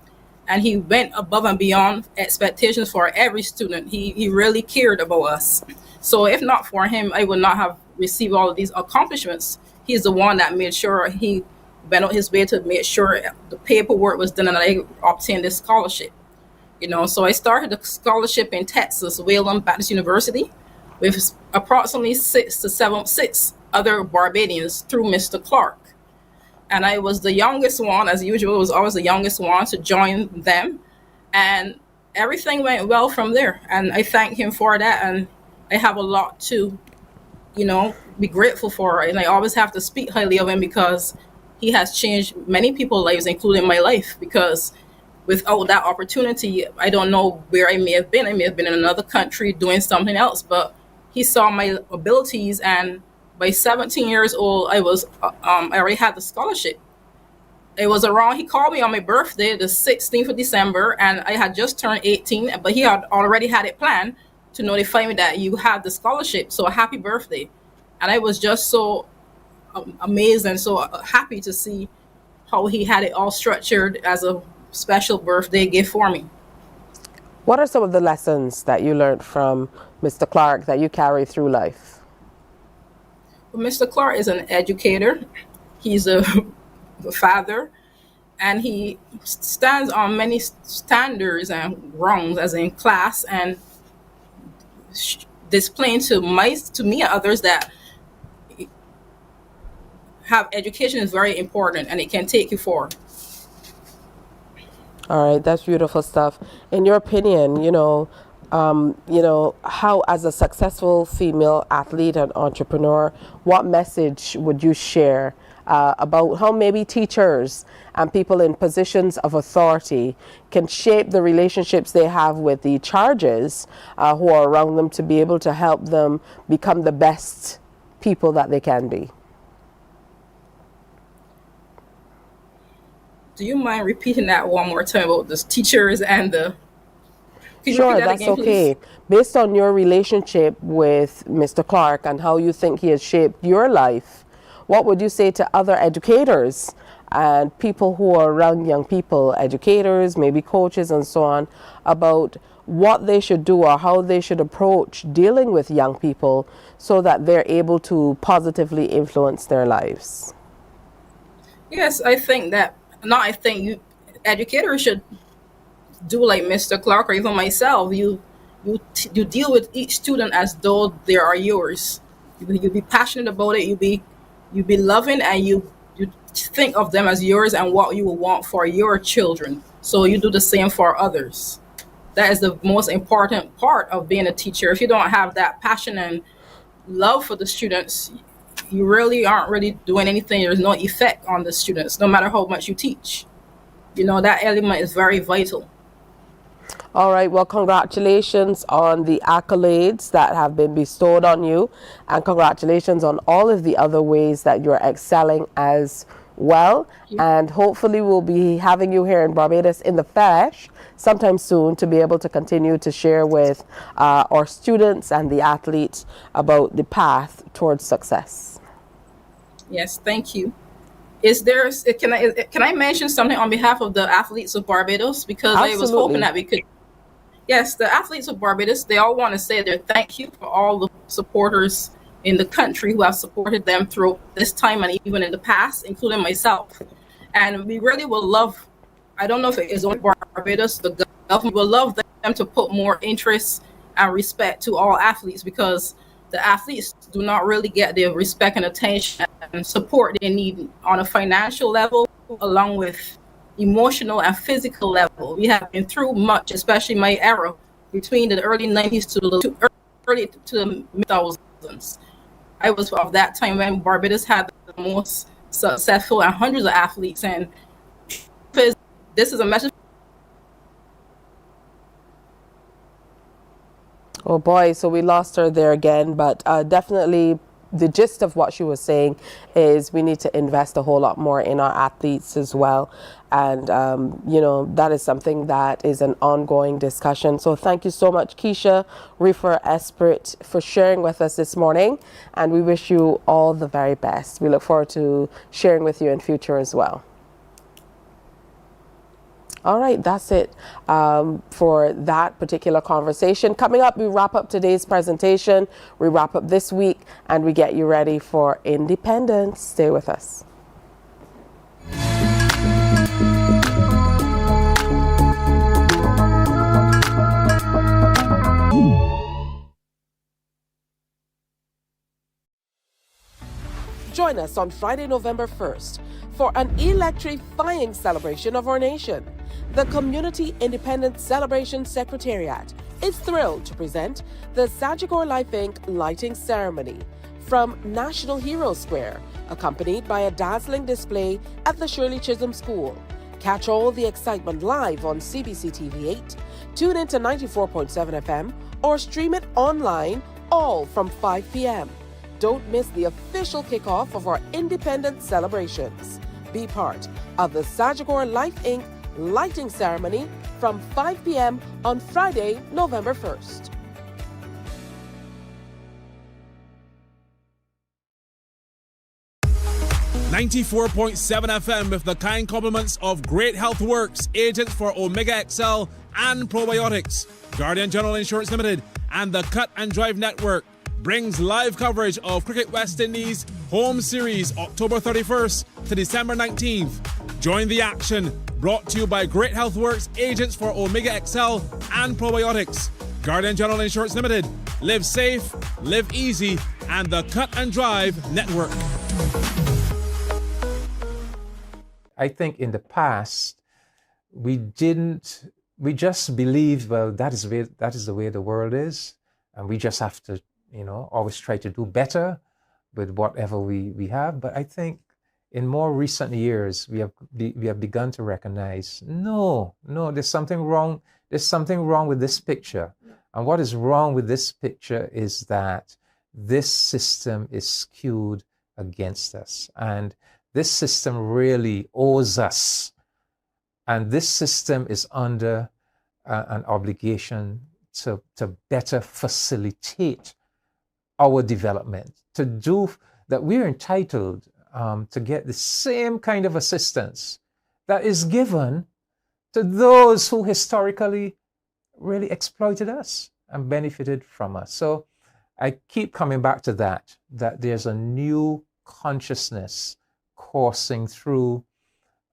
And he went above and beyond expectations for every student. He really cared about us. So if not for him, I would not have received all of these accomplishments. He's the one that made sure he went out his way to make sure the paperwork was done and I obtained this scholarship. So I started a scholarship in Texas, Wayland Baptist University, with approximately 6 other Barbadians through Mr. Clark. And I was the youngest one, as usual, was always the youngest one to join them. And everything went well from there. And I thank him for that. And I have a lot to, be grateful for. And I always have to speak highly of him because he has changed many people's lives, including my life. Because without that opportunity, I don't know where I may have been. I may have been in another country doing something else. But he saw my abilities, and by 17 years old, I already had the scholarship. It was around, he called me on my birthday, the 16th of December, and I had just turned 18, but he had already had it planned to notify me that you had the scholarship. So happy birthday. And I was just so amazed and so happy to see how he had it all structured as a special birthday gift for me. What are some of the lessons that you learned from Mr. Clark that you carry through life? Well, Mr. Clark is an educator. He's a father, and he stands on many standards and rungs, as in class, and displaying to me and others that have education is very important and it can take you forward. All right, that's beautiful stuff. In your opinion, how, as a successful female athlete and entrepreneur, what message would you share about how maybe teachers and people in positions of authority can shape the relationships they have with the charges who are around them to be able to help them become the best people that they can be? Do you mind repeating that one more time about the teachers and the... Sure, that's okay. Based on your relationship with Mr. Clark and how you think he has shaped your life, what would you say to other educators and people who are around young people, educators, maybe coaches and so on, about what they should do or how they should approach dealing with young people so that they're able to positively influence their lives? Yes, I think educators should do like Mr. Clark or even myself. You deal with each student as though they are yours. You be passionate about it. You be loving, and you think of them as yours and what you will want for your children. So you do the same for others. That is the most important part of being a teacher. If you don't have that passion and love for the students, you really aren't really doing anything. There's no effect on the students, no matter how much you teach. That element is very vital. All right, well, congratulations on the accolades that have been bestowed on you, and congratulations on all of the other ways that you're excelling as well. And hopefully we'll be having you here in Barbados in the flesh sometime soon to be able to continue to share with our students and the athletes about the path towards success. Yes, thank you. Can I mention something on behalf of the athletes of Barbados? Because Absolutely. I was hoping that we could. Yes, the athletes of Barbados, they all want to say their thank you for all the supporters in the country who have supported them through this time and even in the past, including myself. And we really will love, I don't know if it is only Barbados, the government will love them to put more interest and respect to all athletes, because the athletes do not really get the respect and attention and support they need on a financial level, along with emotional and physical level. We have been through much, especially my era between the early 90s to the mid-2000s. I was of that time when Barbados had the most successful and hundreds of athletes. And this is a message. Oh boy, so we lost her there again, but definitely the gist of what she was saying is we need to invest a whole lot more in our athletes as well. And, that is something that is an ongoing discussion. So thank you so much, Keisha Reefer Esprit, for sharing with us this morning. And we wish you all the very best. We look forward to sharing with you in future as well. All right, that's it for that particular conversation. Coming up, we wrap up today's presentation. We wrap up this week, and we get you ready for independence. Stay with us. Join us on Friday, November 1st for an electrifying celebration of our nation. The Community Independence Celebration Secretariat is thrilled to present the Sagicor Life Inc. lighting ceremony from National Hero Square, accompanied by a dazzling display at the Shirley Chisholm School. Catch all the excitement live on CBC TV 8, tune into 94.7 FM, or stream it online, all from 5 p.m. Don't miss the official kickoff of our independence celebrations. Be part of the Sagicor Life Inc. lighting ceremony from 5 p.m. on Friday, November 1st. .7 FM with the kind compliments of Great Health Works, agents for Omega XL and Probiotics. Guardian General Insurance Limited and the Cut and Drive Network brings live coverage of Cricket West Indies Home Series October 31st to December 19th. Join the action, brought to you by Great Health Works, agents for Omega XL and Probiotics. Guardian General Insurance Limited. Live safe, live easy, and the Cut and Drive Network. I think in the past, we just believed, well, that is the way the world is, and we just have to, always try to do better with whatever we have. But I think in more recent years, we have begun to recognize, no, there's something wrong. There's something wrong with this picture. And what is wrong with this picture is that this system is skewed against us. And this system really owes us. And this system is under an obligation to better facilitate our development, to do that. We're entitled to get the same kind of assistance that is given to those who historically really exploited us and benefited from us. So I keep coming back to that there's a new consciousness coursing through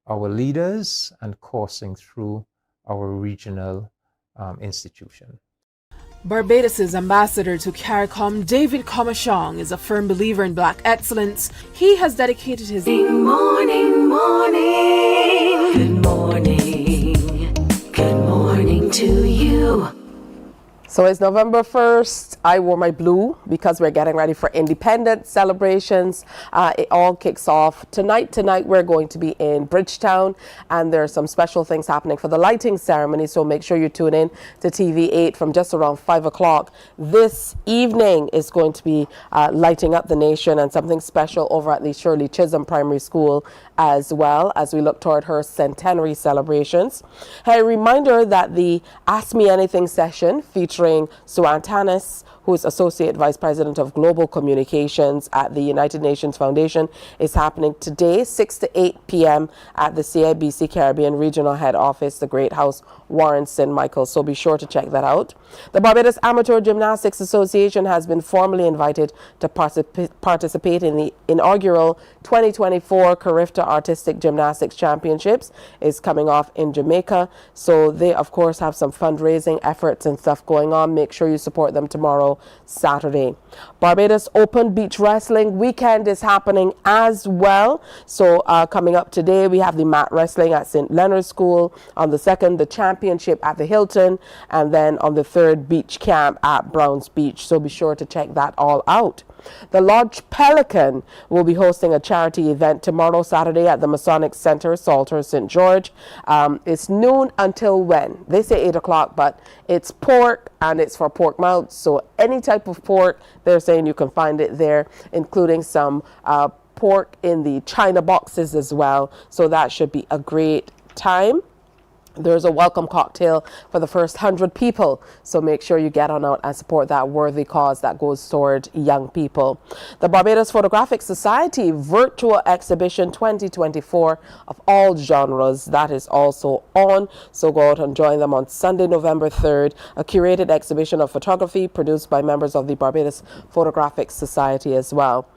our leaders and coursing through our regional institution. Barbados' ambassador to CARICOM, David Comashong, is a firm believer in Black excellence. He has dedicated his Morning, good morning to you. So it's November 1st. I wore my blue because we're getting ready for independence celebrations. It all kicks off tonight. Tonight we're going to be in Bridgetown, and there are some special things happening for the lighting ceremony. So make sure you tune in to TV 8 from just around 5 o'clock. This evening is going to be lighting up the nation, and something special over at the Shirley Chisholm Primary School as well, as we look toward her centenary celebrations. A reminder that the Ask Me Anything session featuring Suan Tanis, who is Associate Vice President of Global Communications at the United Nations Foundation, is happening today, 6 to 8 p.m. at the CIBC Caribbean Regional Head Office, the Great House, Warren St. Michael. So be sure to check that out. The Barbados Amateur Gymnastics Association has been formally invited to participate in the inaugural 2024 Carifta Artistic Gymnastics Championships. Is coming off in Jamaica. So they, of course, have some fundraising efforts and stuff going on. Make sure you support them tomorrow, Saturday. Barbados Open Beach Wrestling weekend is happening as well. So coming up today, we have the mat wrestling at St. Leonard's School. On the 2nd, the championship at the Hilton. And then on the 3rd, beach camp at Browns Beach. So be sure to check that all out. The Lodge Pelican will be hosting a charity event tomorrow, Saturday, at the Masonic Center, Salter, St. George. It's noon until when? They say 8 o'clock, but it's pork and it's for pork mouths. So any type of pork, they're saying you can find it there, including some pork in the China boxes as well. So that should be a great time. There's a welcome cocktail for the first 100 people. So make sure you get on out and support that worthy cause that goes toward young people. The Barbados Photographic Society Virtual Exhibition 2024 of all genres, that is also on. So go out and join them on Sunday, November 3rd, a curated exhibition of photography produced by members of the Barbados Photographic Society as well.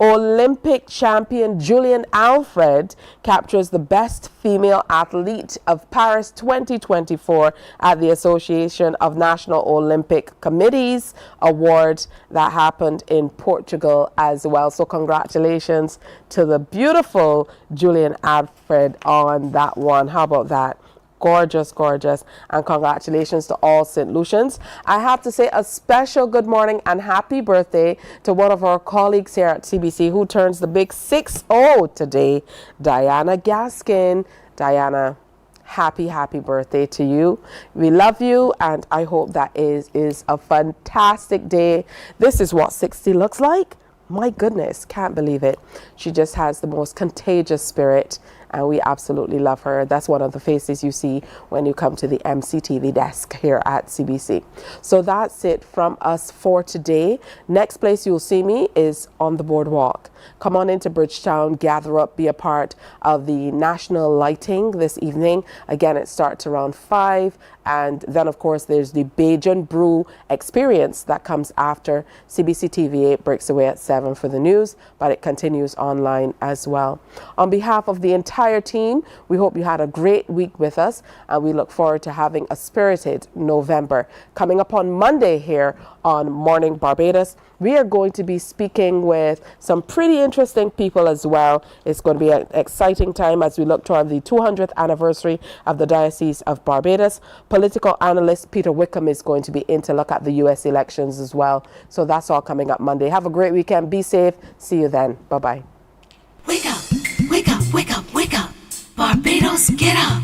Olympic champion Julian Alfred captures the Best Female Athlete of Paris 2024 at the Association of National Olympic Committees Award that happened in Portugal as well. So congratulations to the beautiful Julian Alfred on that one. How about that? Gorgeous, gorgeous. And congratulations to all St. Lucians. I have to say a special good morning and happy birthday to one of our colleagues here at CBC who turns the big 6-0 today, Diana Gaskin. Diana, happy birthday to you. We love you, and I hope that is a fantastic day. This is what 60 looks like. My goodness, can't believe it. She just has the most contagious spirit, and we absolutely love her. That's one of the faces you see when you come to the MCTV desk here at CBC. So that's it from us for today. Next place you'll see me is on the boardwalk. Come on into Bridgetown, gather up, be a part of the national lighting this evening. Again, it starts around 5. And then, of course, there's the Bajan Brew experience that comes after. CBC TV8 breaks away at 7 for the news, but it continues online as well. On behalf of the entire team, we hope you had a great week with us, and we look forward to having a spirited November. Coming up on Monday here on Morning Barbados, we are going to be speaking with some pretty interesting people as well. It's going to be an exciting time as we look toward the 200th anniversary of the Diocese of Barbados. Political analyst Peter Wickham is going to be in to look at the U.S. elections as well. So that's all coming up Monday. Have a great weekend. Be safe. See you then. Bye-bye. Wake up, wake up, wake up, wake up. Barbados, get up.